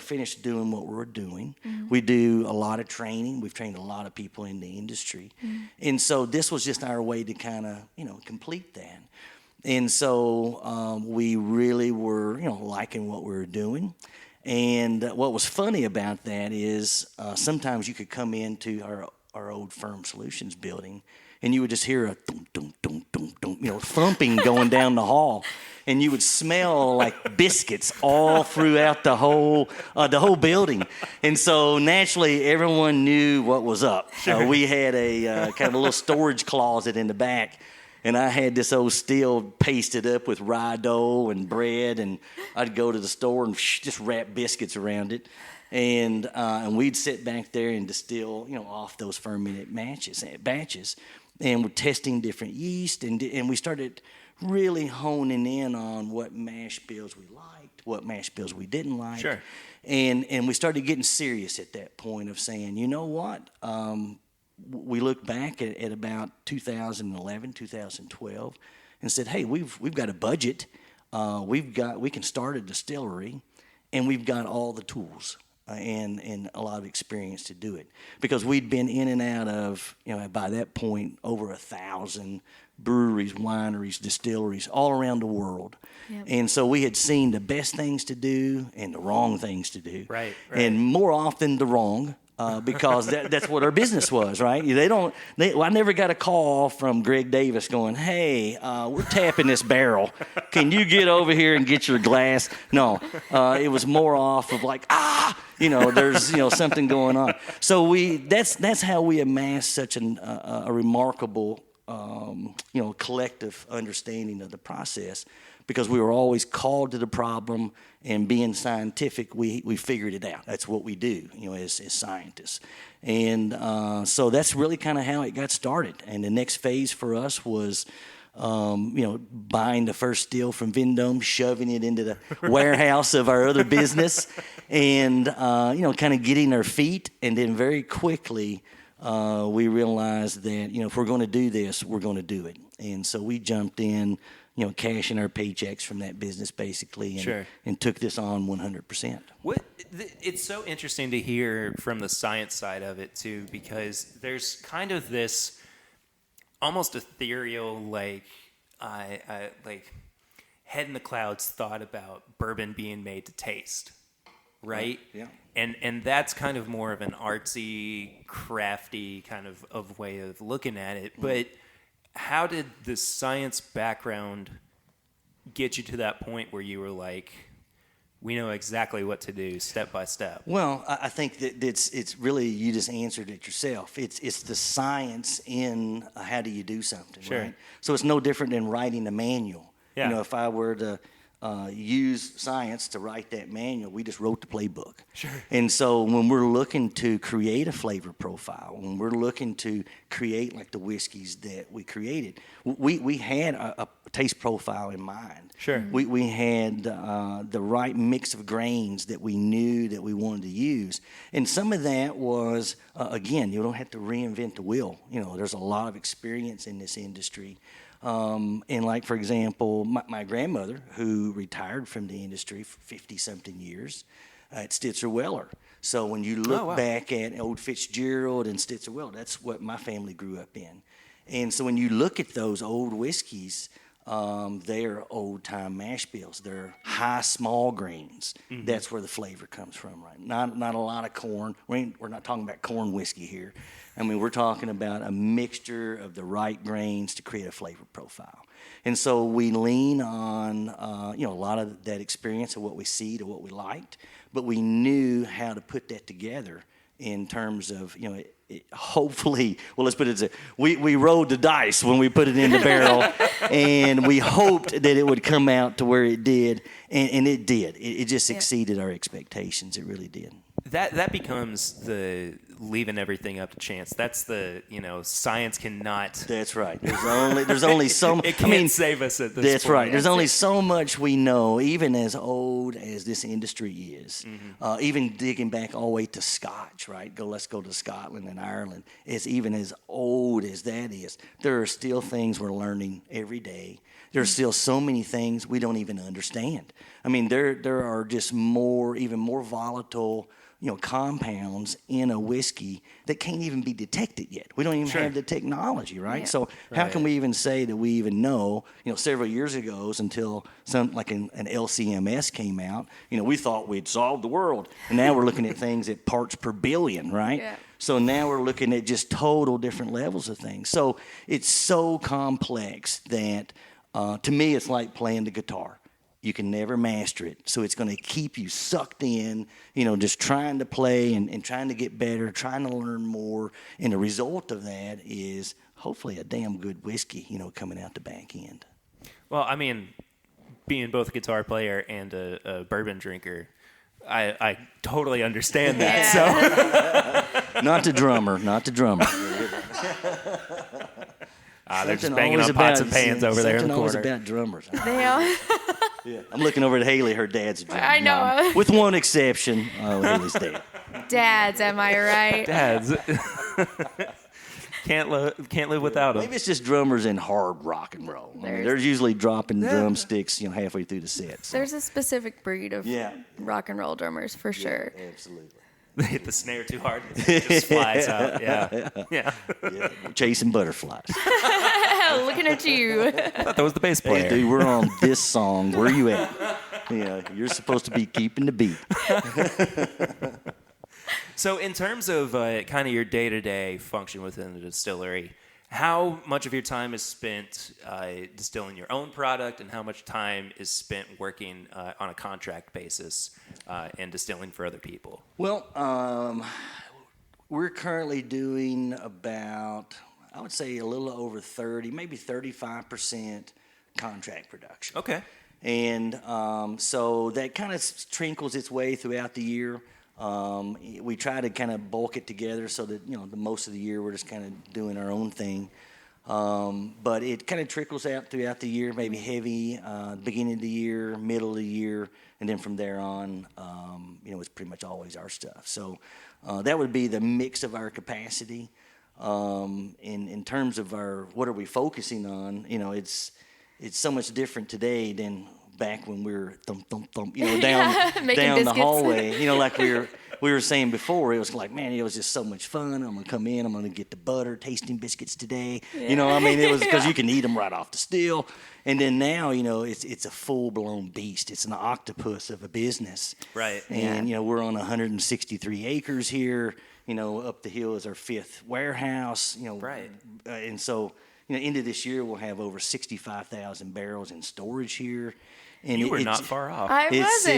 finish doing what we're doing. Mm-hmm. We do a lot of training. We've trained a lot of people in the industry. Mm-hmm. And so this was just our way to kind of, complete that. And so we really were, liking what we were doing. And what was funny about that is sometimes you could come into our old Firm Solutions building, and you would just hear a thump, thump, thump, thump, thump, thumping going down the hall, and you would smell like biscuits all throughout the whole building. And so naturally, everyone knew what was up. Sure. We had a kind of a little storage closet in the back. And I had this old steel pasted up with rye dough and bread, and I'd go to the store and just wrap biscuits around it, and we'd sit back there and distill, off those fermented batches, and we're testing different yeast, and we started really honing in on what mash bills we liked, what mash bills we didn't like, sure, and we started getting serious at that point of saying, you know what. We looked back at about 2011, 2012, and said, "Hey, we've got a budget. We can start a distillery, and we've got all the tools and a lot of experience to do it because we'd been in and out of by that point over 1,000 breweries, wineries, distilleries all around the world, yep. And so we had seen the best things to do and the wrong things to do, right. And more often the wrong." Because that's what our business was, right? I never got a call from Greg Davis going, "Hey, we're tapping this barrel. Can you get over here and get your glass?" No, it was more off of like, there's something going on. So that's how we amassed such a remarkable collective understanding of the process. Because we were always called to the problem, and being scientific, we figured it out. That's what we do, as scientists. And so that's really kind of how it got started. And the next phase for us was, buying the first still from Vendome, shoving it into the warehouse of our other business, and kind of getting our feet. And then very quickly, we realized that if we're going to do this, we're going to do it. And so we jumped in. Cashing our paychecks from that business basically, and, sure. And took this on 100%. It's so interesting to hear from the science side of it too, because there's kind of this almost ethereal, like head in the clouds thought about bourbon being made to taste, right? Yeah. And that's kind of more of an artsy, crafty kind of way of looking at it, but. How did the science background get you to that point where you were like, we know exactly what to do step by step? Well, I think that it's really, you just answered it yourself. It's the science in how do you do something, sure. Right? So it's no different than writing a manual. Yeah. If I were to use science to write that manual, we just wrote the playbook. Sure. And so when we're looking to create a flavor profile, when we're looking to create like the whiskeys that we created, we had a taste profile in mind. Sure. We had the right mix of grains that we knew that we wanted to use. And some of that was, again, you don't have to reinvent the wheel. There's a lot of experience in this industry. And like, for example, my grandmother, who retired from the industry for 50-something years at Stitzer Weller. So when you look back at Old Fitzgerald and Stitzer Weller, that's what my family grew up in. And so when you look at those old whiskeys, they're old-time mash bills. They're high, small grains. Mm-hmm. That's where the flavor comes from, right? Not a lot of corn. We're not talking about corn whiskey here. I mean, we're talking about a mixture of the right grains to create a flavor profile. And so we lean on, a lot of that experience of what we see to what we liked, but we knew how to put that together in terms of, hopefully, well, let's put it this way. We rolled the dice when we put it in the barrel, and we hoped that it would come out to where it did, and it did. It just exceeded our expectations. It really did. That becomes the leaving everything up to chance. That's the, science cannot. That's right. There's only so much. It can't save us at this That's point. right. There's only so much we know, even as old as this industry is. Even digging back all the way to Scotch, right? Let's go to Scotland and Ireland. Even as old as that is, there are still things we're learning every day. There's still so many things we don't even understand. I mean, there are just even more volatile, compounds in a whiskey that can't even be detected yet. We don't even have the technology, right? Yeah. So how can we even say that we even know? Several years ago, until an LCMS came out, we thought we'd solved the world, and now we're looking at things at parts per billion, right? Yeah. So now we're looking at just total different levels of things. So it's so complex that, to me, it's like playing the guitar. You can never master it. So it's going to keep you sucked in, just trying to play and trying to get better, trying to learn more. And the result of that is hopefully a damn good whiskey, coming out the back end. Well, I mean, being both a guitar player and a bourbon drinker, I totally understand that. So Not the drummer. they're just banging on pots and pans over there in the corner. Something always about drummers. They are. Yeah. I'm looking over at Haley. Her dad's a drummer. I know. No, with one exception. Haley's dad. Dads, am I right? Dads. Can't live without them. Maybe it's just drummers in hard rock and roll. They're usually dropping drumsticks, halfway through the set. So. There's a specific breed of rock and roll drummers for sure. Absolutely. They hit the snare too hard and it just flies out. Yeah. Chasing butterflies. Looking at you. I thought that was the bass player. Hey, dude, we're on this song. Where you at? You're supposed to be keeping the beat. So in terms of kind of your day-to-day function within the distillery, how much of your time is spent distilling your own product, and how much time is spent working on a contract basis and distilling for other people? Well, we're currently doing about, I would say, a little over 30, maybe 35% contract production. Okay. And so that kind of trickles its way throughout the year. We try to kind of bulk it together so that, the most of the year we're just kind of doing our own thing. But it kind of trickles out throughout the year, maybe heavy, beginning of the year, middle of the year, and then from there on, it's pretty much always our stuff. So that would be the mix of our capacity. In terms of what are we focusing on, it's so much different today than back when we were thump, down the hallway. Like we were saying before, it was like, man, it was just so much fun. I'm going to come in, I'm going to get the butter tasting biscuits today. Yeah. It was because you can eat them right off the still. And then now, it's a full-blown beast. It's an octopus of a business. Right. And, we're on 163 acres here. Up the hill is our 5th warehouse. Right. And so, end of this year, we'll have over 65,000 barrels in storage here. And you were not far off. It's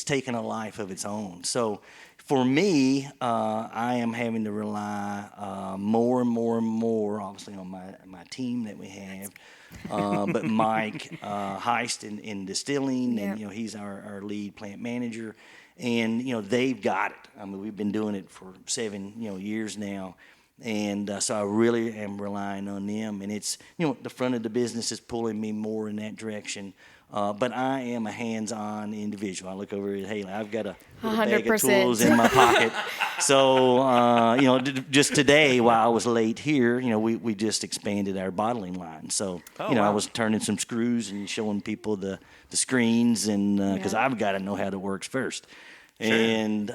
taken a life of its own. So for me, I am having to rely more and more, obviously, on my team that we have. But Mike Heist in distilling, and he's our lead plant manager, and they've got it. We've been doing it for 7 years now. And so I really am relying on them. And it's, the front of the business is pulling me more in that direction. But I am a hands-on individual. I look over at Haley. I've got a bag of tools in my pocket. So, just today, while I was late here, we just expanded our bottling line. So, I was turning some screws and showing people the screens, and because I've got to know how it works first. Sure. And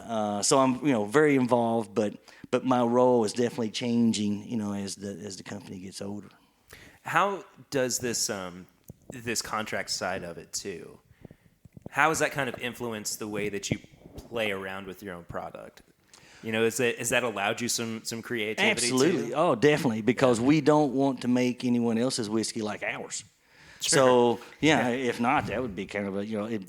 so I'm, very involved, but my role is definitely changing, as the company gets older. How does this this contract side of it too? How has that kind of influenced the way that you play around with your own product? Has that allowed you some creativity? Absolutely. Too? Oh, definitely, because we don't want to make anyone else's whiskey like ours. Sure. So if not, that would be kind of a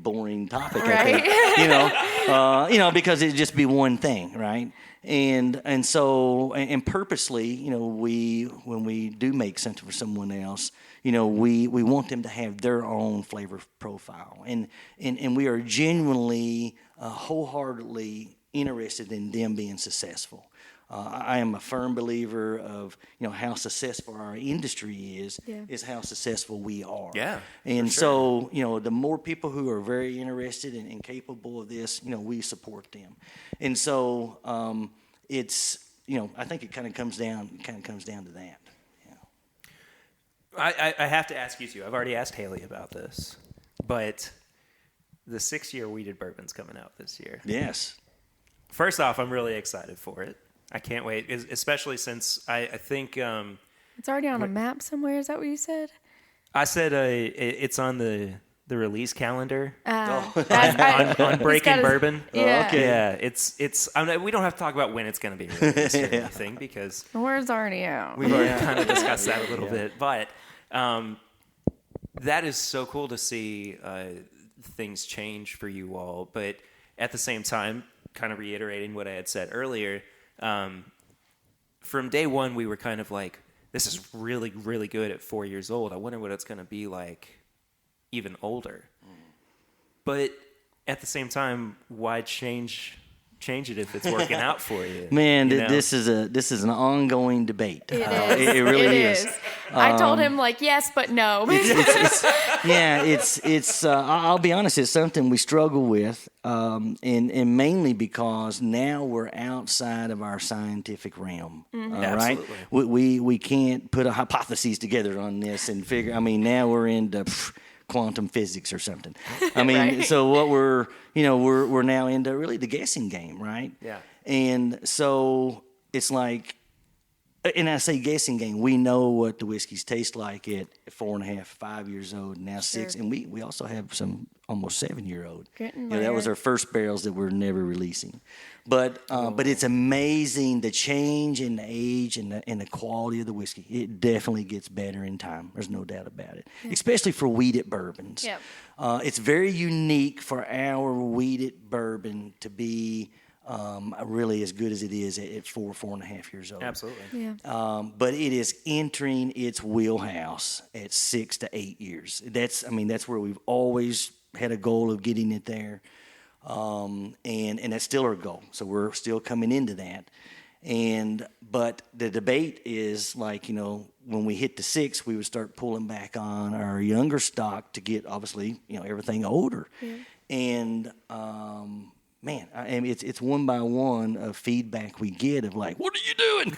boring topic. Right. I think, because it'd just be one thing, right? And so purposely, when we do make something for someone else, we want them to have their own flavor profile, and we are genuinely, wholeheartedly interested in them being successful. I am a firm believer of how successful our industry is how successful we are. Yeah, and for sure. so the more people who are very interested and capable of this, we support them. And so it's I think it kind of comes down to that. I have to ask you too. I've already asked Haley about this, but the 6-year weeded bourbon's coming out this year. Yes. First off, I'm really excited for it. I can't wait, especially since I think it's already on a map somewhere. Is that what you said? I said it's on the release calendar on Breaking Bourbon. Yeah. Okay. Yeah, it's. We don't have to talk about when it's going to be released or anything because The word's already out. we've already kind of discussed that a little bit. But that is so cool to see things change for you all. But at the same time, kind of reiterating what I had said earlier, from day one, we were kind of like, this is really, really good at 4 years old. I wonder what it's going to be like even older. But at the same time, why change it if it's working out for you? Man, this is an ongoing debate. It is. It really is. I told him yes, but no. I'll be honest. It's something we struggle with, and mainly because now we're outside of our scientific realm. Right? We can't put a hypothesis together on this and figure. I mean, now we're into quantum physics or something. I mean, Right. So what we're now into really the guessing game, right? Yeah. And so it's like, and I say guessing game, we know what the whiskeys taste like at 4.5, 5 years old, now 6, and we also have some almost 7-year-old. That was our first barrels that we're never releasing. But it's amazing the change in the age and the quality of the whiskey. It definitely gets better in time. There's no doubt about it, especially for wheated bourbons. Yep. It's very unique for our wheated bourbon to be really as good as it is at 4.5 years old. Absolutely. Yeah. But it is entering its wheelhouse at 6 to 8 years. That's where we've always had a goal of getting it there. And that's still our goal. So we're still coming into that. But the debate is when we hit the 6, we would start pulling back on our younger stock to get obviously, everything older. Yeah. And, man, it's one by one of feedback we get of like, what are you doing?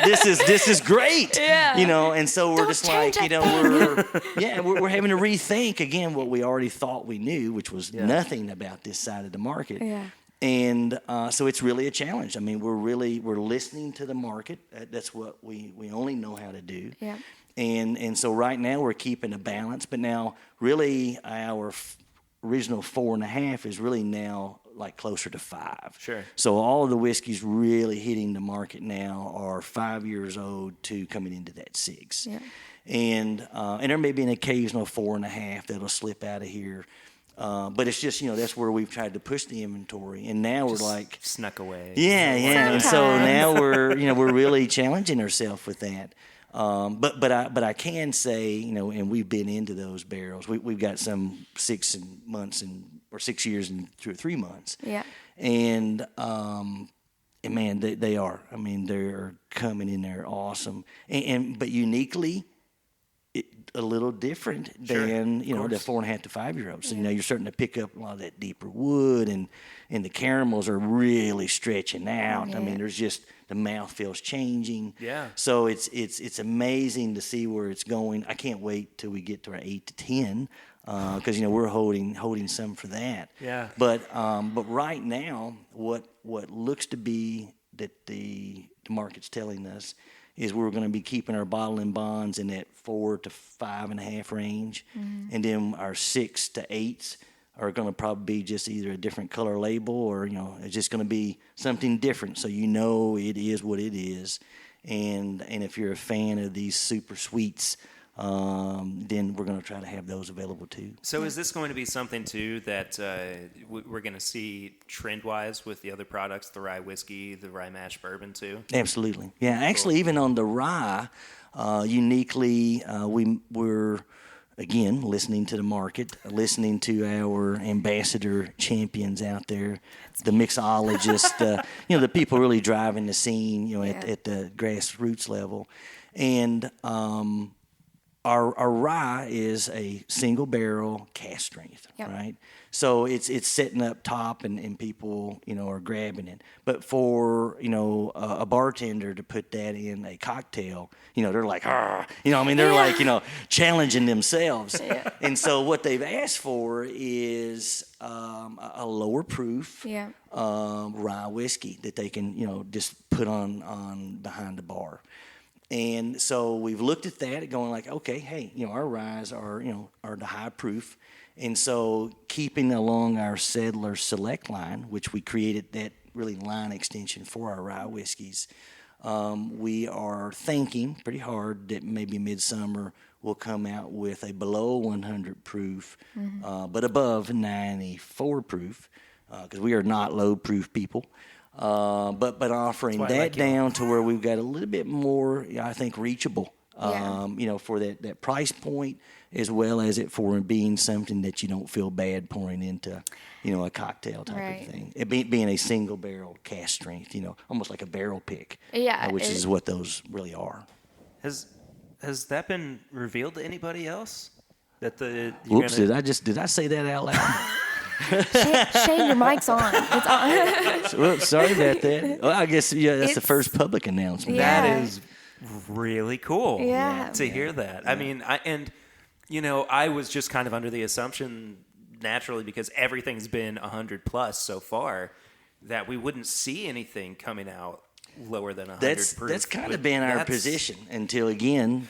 This is great. Yeah. And so we're Don't just like, change we're having to rethink again what we already thought we knew, which was nothing about this side of the market. Yeah. And so it's really a challenge. I mean, we're listening to the market. That's what we only know how to do. Yeah. And so right now we're keeping a balance, but now really our original 4.5 is really now like closer to 5. Sure. So all of the whiskeys really hitting the market now are 5 years old to coming into that 6. Yeah. And there may be an occasional 4.5 that'll slip out of here. But it's just, that's where we've tried to push the inventory. And now we're like snuck away. Yeah. And so Sometimes. now we're really challenging ourselves with that. But I can say, and we've been into those barrels. We've got some 6 months or 6 years and 2 or 3 months. Yeah. And man, they are. I mean, they're coming in there awesome. But uniquely, a little different than the 4.5 to 5 year olds. So, you're starting to pick up a lot of that deeper wood, and the caramels are really stretching out. Yeah. I mean, there's just the mouthfeel's changing. Yeah. So it's amazing to see where it's going. I can't wait till we get to our 8 to 10 because we're holding some for that. Yeah. But right now, what looks to be that the market's telling us is we're going to be keeping our bottle and bonds in that 4 to 5.5 range, and then our 6 to 8s are going to probably be just either a different color label or it's just going to be something different. So it is what it is, and if you're a fan of these super sweets, then we're going to try to have those available too. So is this going to be something too that we're going to see trend-wise with the other products, the rye whiskey, the rye mash bourbon too? Absolutely. Yeah, actually, even on the rye, uniquely, we're again listening to the market, listening to our ambassador champions out there, the mixologists, the people really driving the scene, at the grassroots level, and our rye is a single barrel cast strength, right? So it's sitting up top and people, are grabbing it. But for, a bartender to put that in a cocktail, they're like, they're like, challenging themselves. Yeah. And so what they've asked for is a lower proof rye whiskey that they can, just put on behind the bar. And so we've looked at that going like, okay, hey, our ryes are the high proof. And so keeping along our Settler Select line, which we created that really line extension for our rye whiskeys, we are thinking pretty hard that maybe midsummer we'll come out with a below 100 proof, but above 94 proof, because we are not low proof people. But offering that down to where we've got a little bit more, I think, reachable, for that price point, as well as it for being something that you don't feel bad pouring into, a cocktail type of thing. It being a single barrel cast strength, almost like a barrel pick, which is what those really are. Has that been revealed to anybody else? Whoops! Did I say that out loud? Shane, your mic's on. It's on. Well, sorry about that. Well, I guess that's the first public announcement. Yeah. That is really cool. To hear that. Yeah. I mean, I was just kind of under the assumption, naturally, because everything's been 100 plus so far, that we wouldn't see anything coming out lower than 100 proof. That's kind of been our position until again,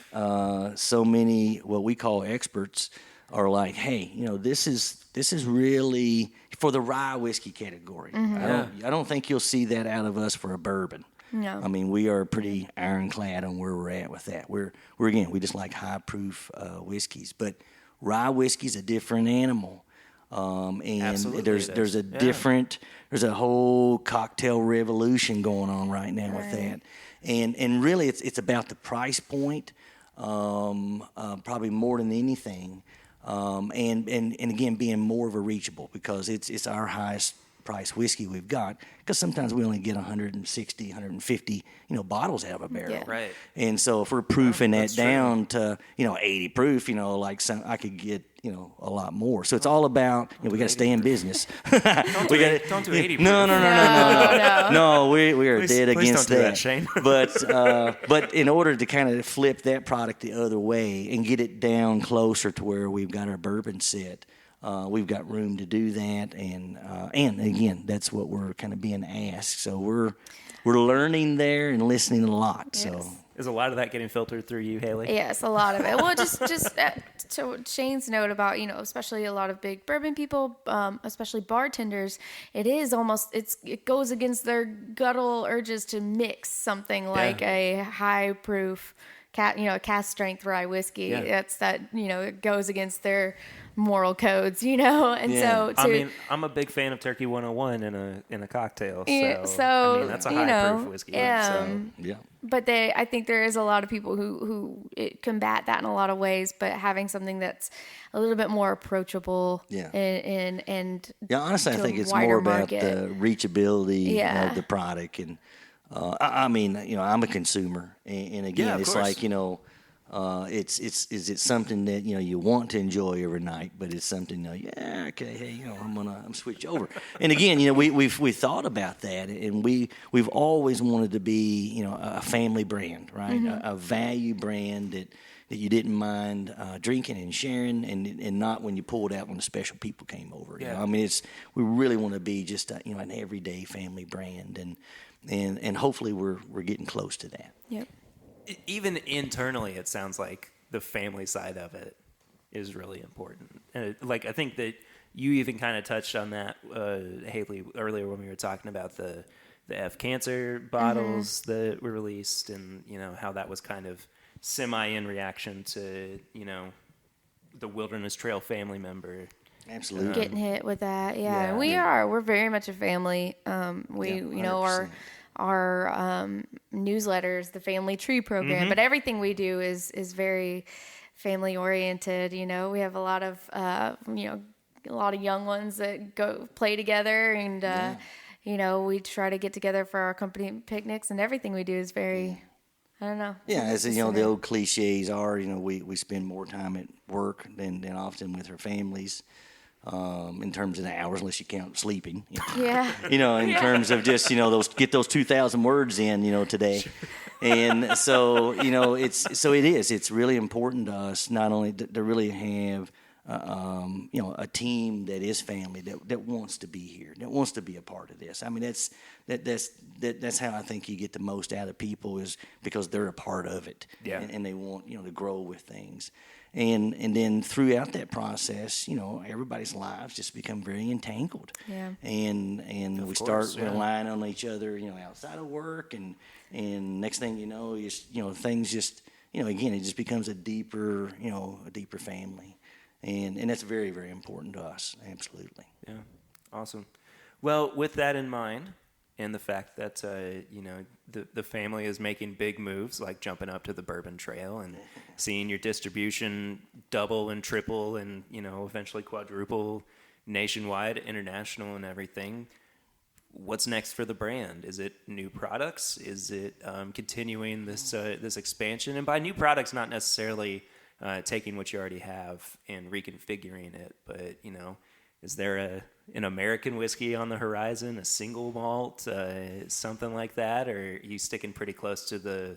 so many what we call experts are like, hey, this is really for the rye whiskey category. I don't think you'll see that out of us for a bourbon. No. I mean, we are pretty ironclad on where we're at with that. We're again, we just like high proof whiskeys, but rye whiskey's a different animal. And Absolutely there's a different, there's a whole cocktail revolution going on right now with that. And really it's about the price point, probably more than anything. And again, being more of a reachable, because it's our highest price whiskey we've got, because sometimes we only get 160, 150, bottles out of a barrel. Yeah. Right. And so if we're proofing that down to, 80 proof, like I could get, a lot more. So it's all about, we got to stay in business. Don't do 80 proof. No. No, we are dead please against don't do that. Shane. But in order to kind of flip that product the other way and get it down closer to where we've got our bourbon set, we've got room to do that, and again, that's what we're kind of being asked. So we're learning there and listening a lot. Yes. So is a lot of that getting filtered through you, Haley? Yes, a lot of it. Well, just to Shane's note about especially a lot of big bourbon people, especially bartenders, it goes against their guttural urges to mix something like a high proof cast strength rye whiskey. Yeah. It goes against their moral codes, and so I'm a big fan of Turkey 101 in a cocktail. So that's a high proof whiskey. But I think there is a lot of people who combat that in a lot of ways, but having something that's a little bit more approachable and honestly, I think it's more about the reachability of the product. And I'm a consumer, and again, it's like is it something that you want to enjoy every night, but it's something I'm switch over. And again, we've thought about that, and we've always wanted to be a family brand, right? A value brand that you didn't mind drinking and sharing, and not when you pulled out when the special people came over. We really want to be just an everyday family brand, and hopefully we're getting close to that. Yep. Even internally, it sounds like the family side of it is really important. And I think that you even kind of touched on that, Haley, earlier when we were talking about the F Cancer bottles that were released, and how that was kind of semi in reaction to, the Wilderness Trail family member. Absolutely. Getting hit with that. Yeah. Yeah. We're very much a family. Our newsletters, the family tree program, but everything we do is very family oriented. We have a lot of young ones that go play together, and we try to get together for our company picnics, and everything we do is very, I don't know. Yeah, as the old cliches are, we spend more time at work than often with our families. In terms of the hours, unless you count sleeping. Yeah. In terms of just, get those 2,000 words in, today. And so, it's really important to us not only to really have, a team that is family that wants to be here, that wants to be a part of this. I mean, that's how I think you get the most out of people, is because they're a part of it. Yeah. And they want, to grow with things. And then throughout that process, everybody's lives just become very entangled. Yeah. And we start relying on each other, outside of work, and next thing you know, things just, again, it just becomes a deeper family. And that's very, very important to us. Absolutely. Yeah. Awesome. Well, with that in mind, and the fact that, the family is making big moves, like jumping up to the Bourbon Trail and seeing your distribution double and triple and, eventually quadruple nationwide, international and everything, what's next for the brand? Is it new products? Is it continuing this expansion? And by new products, not necessarily taking what you already have and reconfiguring it, but, is there an American whiskey on the horizon, a single malt, something like that, or are you sticking pretty close to the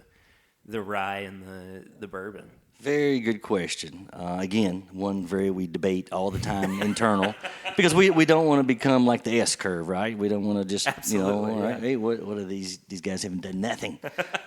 rye and the bourbon? Very good question. Again, one we debate all the time internal, because we don't want to become like the S curve, right? We don't want to just, Absolutely, hey, what are these guys haven't done nothing.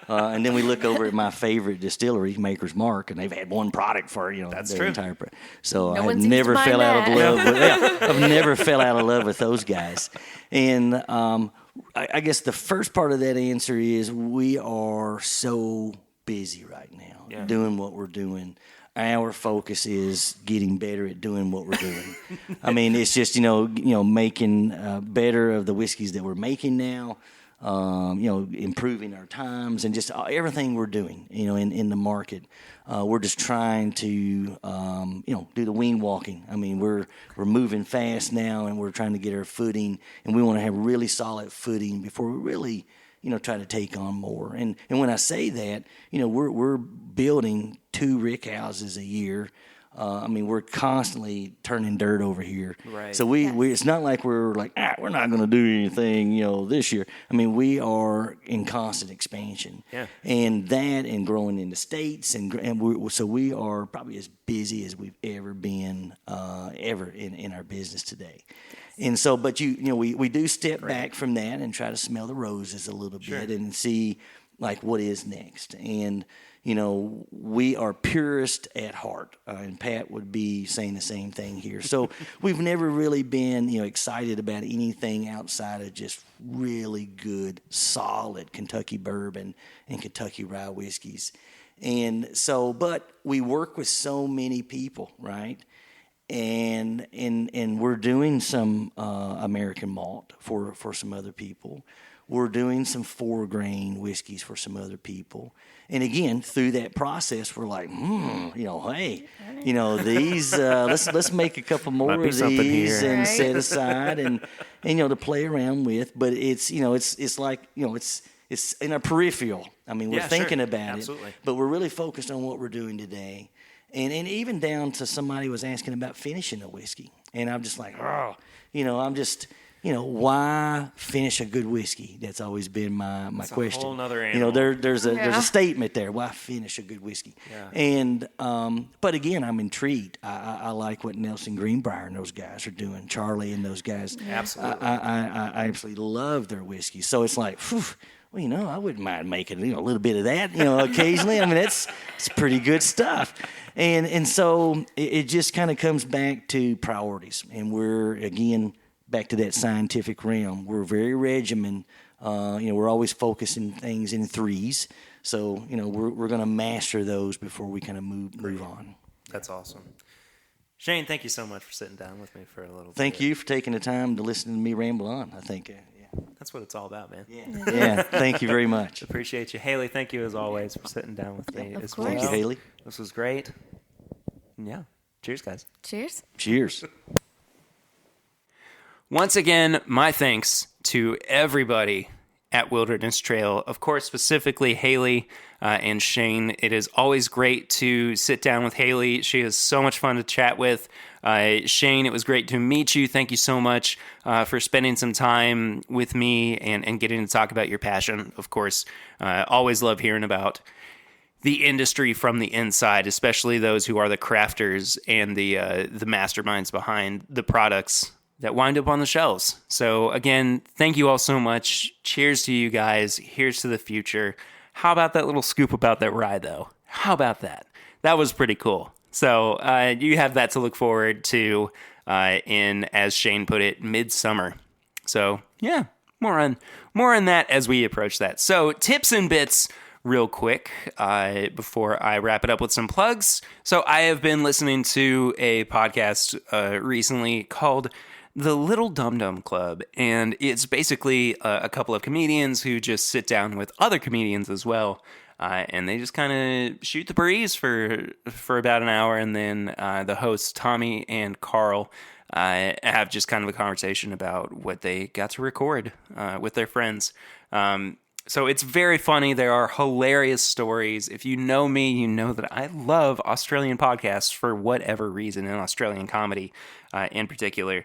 And then we look over at my favorite distillery, Maker's Mark, and they've had one product for, That's their true. entire so No I one seems never to mind fell out of that. love with I've never fell out of love with those guys. And I guess the first part of that answer is we are so busy right now doing what we're doing. Our focus is getting better at doing what we're doing. I mean, it's just, making better of the whiskeys that we're making now, improving our times and just everything we're doing, in the market. We're just trying to, do the wean walking. I mean, we're moving fast now, and we're trying to get our footing, and we want to have really solid footing before we really, try to take on more. And when I say that, we're building 2 rick houses a year. We're constantly turning dirt over here. Right. So we it's not like we're like, we're not going to do anything, this year. I mean, we are in constant expansion. Yeah. And that, and growing in the States, and we are probably as busy as we've ever been, ever in our business today. And so, but we do step back from that and try to smell the roses a little bit and see like what is next. And we are purist at heart, and Pat would be saying the same thing here. So we've never really been, excited about anything outside of just really good, solid Kentucky bourbon and Kentucky rye whiskeys. And so, but we work with so many people, right? And we're doing some American malt for some other people. We're doing some 4-grain whiskeys for some other people. And again, through that process, we're like, hey, these, let's make a couple more of these and set aside and to play around with. But it's like, it's in our peripheral. I mean, we're thinking about Absolutely. it, but we're really focused on what we're doing today. And even down to somebody was asking about finishing a whiskey. And I'm just like, why finish a good whiskey? That's always been my question. A whole nother animal. There's a statement there. Why finish a good whiskey? Yeah. And but again, I'm intrigued. I like what Nelson Greenbrier and those guys are doing. Charlie and those guys. Yeah. Absolutely. I absolutely love their whiskey. So it's like, well, I wouldn't mind making a little bit of that, occasionally. I mean, it's pretty good stuff. And so it just kind of comes back to priorities. And we're, again, back to that scientific realm. We're very regimented. We're always focusing things in threes. So, we're going to master those before we kind of move on. That's awesome. Shane, thank you so much for sitting down with me for a little bit. Thank you for taking the time to listen to me ramble on. I think, that's what it's all about, man. Yeah, thank you very much. Appreciate you. Haley, thank you as always for sitting down with me as well. Thank you, Haley. This was great. Yeah. Cheers, guys. Cheers. Cheers. Once again, my thanks to everybody at Wilderness Trail. Of course, specifically Haley and Shane. It is always great to sit down with Haley. She is so much fun to chat with. Shane, it was great to meet you. Thank you so much for spending some time with me and getting to talk about your passion. Of course, always love hearing about the industry from the inside, especially those who are the crafters and the masterminds behind the products that wind up on the shelves. So again, thank you all so much. Cheers to you guys. Here's to the future. How about that little scoop about that rye, though? How about that? That was pretty cool. So you have that to look forward to in, as Shane put it, midsummer. So yeah, more on that as we approach that. So tips and bits real quick before I wrap it up with some plugs. So I have been listening to a podcast recently called The Little Dum Dum Club, and it's basically a couple of comedians who just sit down with other comedians as well, and they just kind of shoot the breeze for about an hour, and then the hosts, Tommy and Carl, have just kind of a conversation about what they got to record with their friends. So it's very funny. There are hilarious stories. If you know me, you know that I love Australian podcasts for whatever reason, and Australian comedy in particular.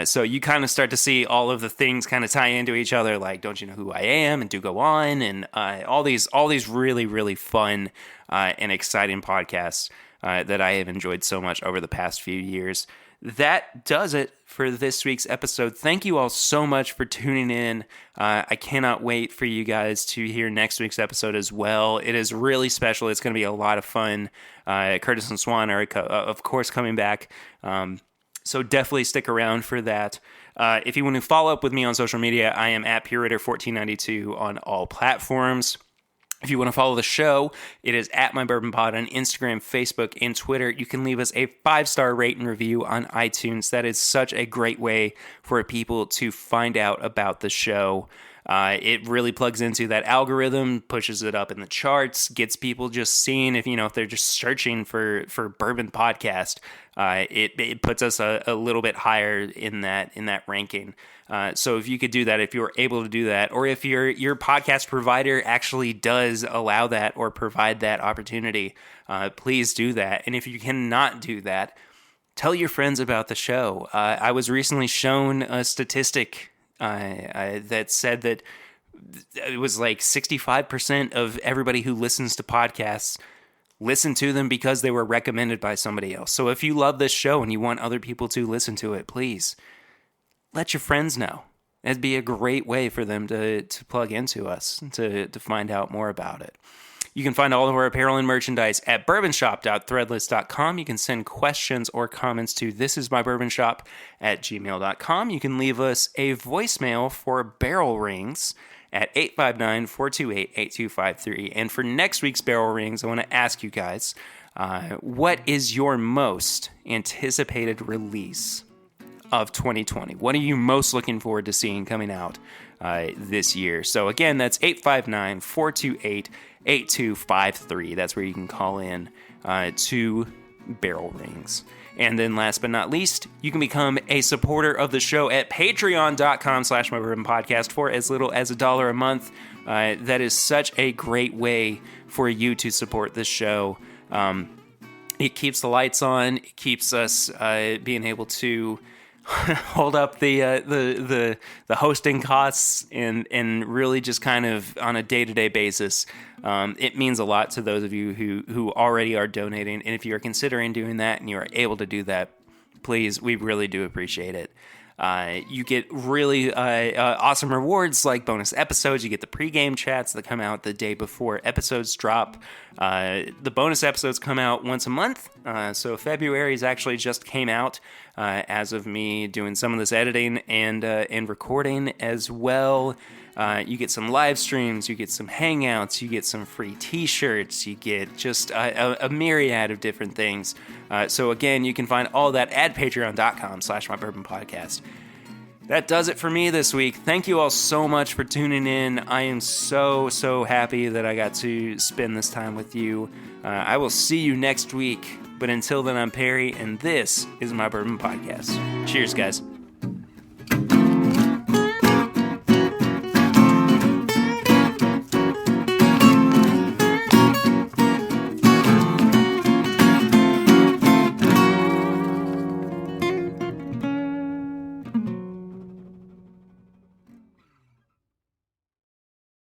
So you kind of start to see all of the things kind of tie into each other, like Don't You Know Who I Am and Do Go On, and all these really, really fun and exciting podcasts that I have enjoyed so much over the past few years. That does it for this week's episode. Thank you all so much for tuning in. I cannot wait for you guys to hear next week's episode as well. It is really special. It's going to be a lot of fun. Curtis and Swan are, of course, coming back. So definitely stick around for that. If you want to follow up with me on social media, I am at PureRitter1492 on all platforms. If you want to follow the show, it is at My Bourbon Pod on Instagram, Facebook, and Twitter. You can leave us a 5-star rate and review on iTunes. That is such a great way for people to find out about the show. It really plugs into that algorithm, pushes it up in the charts, gets people just seeing if they're just searching for Bourbon Podcast. It puts us a little bit higher in that ranking. So if you could do that, if you're able to do that, or if your podcast provider actually does allow that or provide that opportunity, please do that. And if you cannot do that, tell your friends about the show. I was recently shown a statistic that said that it was like 65% of everybody who listens to podcasts listen to them because they were recommended by somebody else. So if you love this show and you want other people to listen to it, please let your friends know. It'd be a great way for them to plug into us, to find out more about it. You can find all of our apparel and merchandise at bourbonshop.threadless.com. You can send questions or comments to thisismybourbonshop@gmail.com. You can leave us a voicemail for barrel rings at 859-428-8253. And for next week's barrel rings, I want to ask you guys, what is your most anticipated release of 2020? What are you most looking forward to seeing coming out this year? So again, that's 859-428-8253. That's where you can call in to barrel rings. And then last but not least, you can become a supporter of the show at patreon.com/mybourbonpodcast for as little as $1 a month. That is such a great way for you to support this show. It keeps the lights on. It keeps us being able to hold up the hosting costs and really just kind of on a day-to-day basis. It means a lot to those of you who already are donating, and if you are considering doing that and you are able to do that, please, we really do appreciate it. You get really awesome rewards like bonus episodes. You get the pregame chats that come out the day before episodes drop. The bonus episodes come out once a month. So February's actually just came out as of me doing some of this editing and recording as well. You get some live streams, you get some hangouts, you get some free t-shirts, you get just a myriad of different things. So again, you can find all that at patreon.com/mybourbonpodcast. That does it for me this week. Thank you all so much for tuning in. I am so, so happy that I got to spend this time with you. I will see you next week. But until then, I'm Perry, and this is My Bourbon Podcast. Cheers, guys.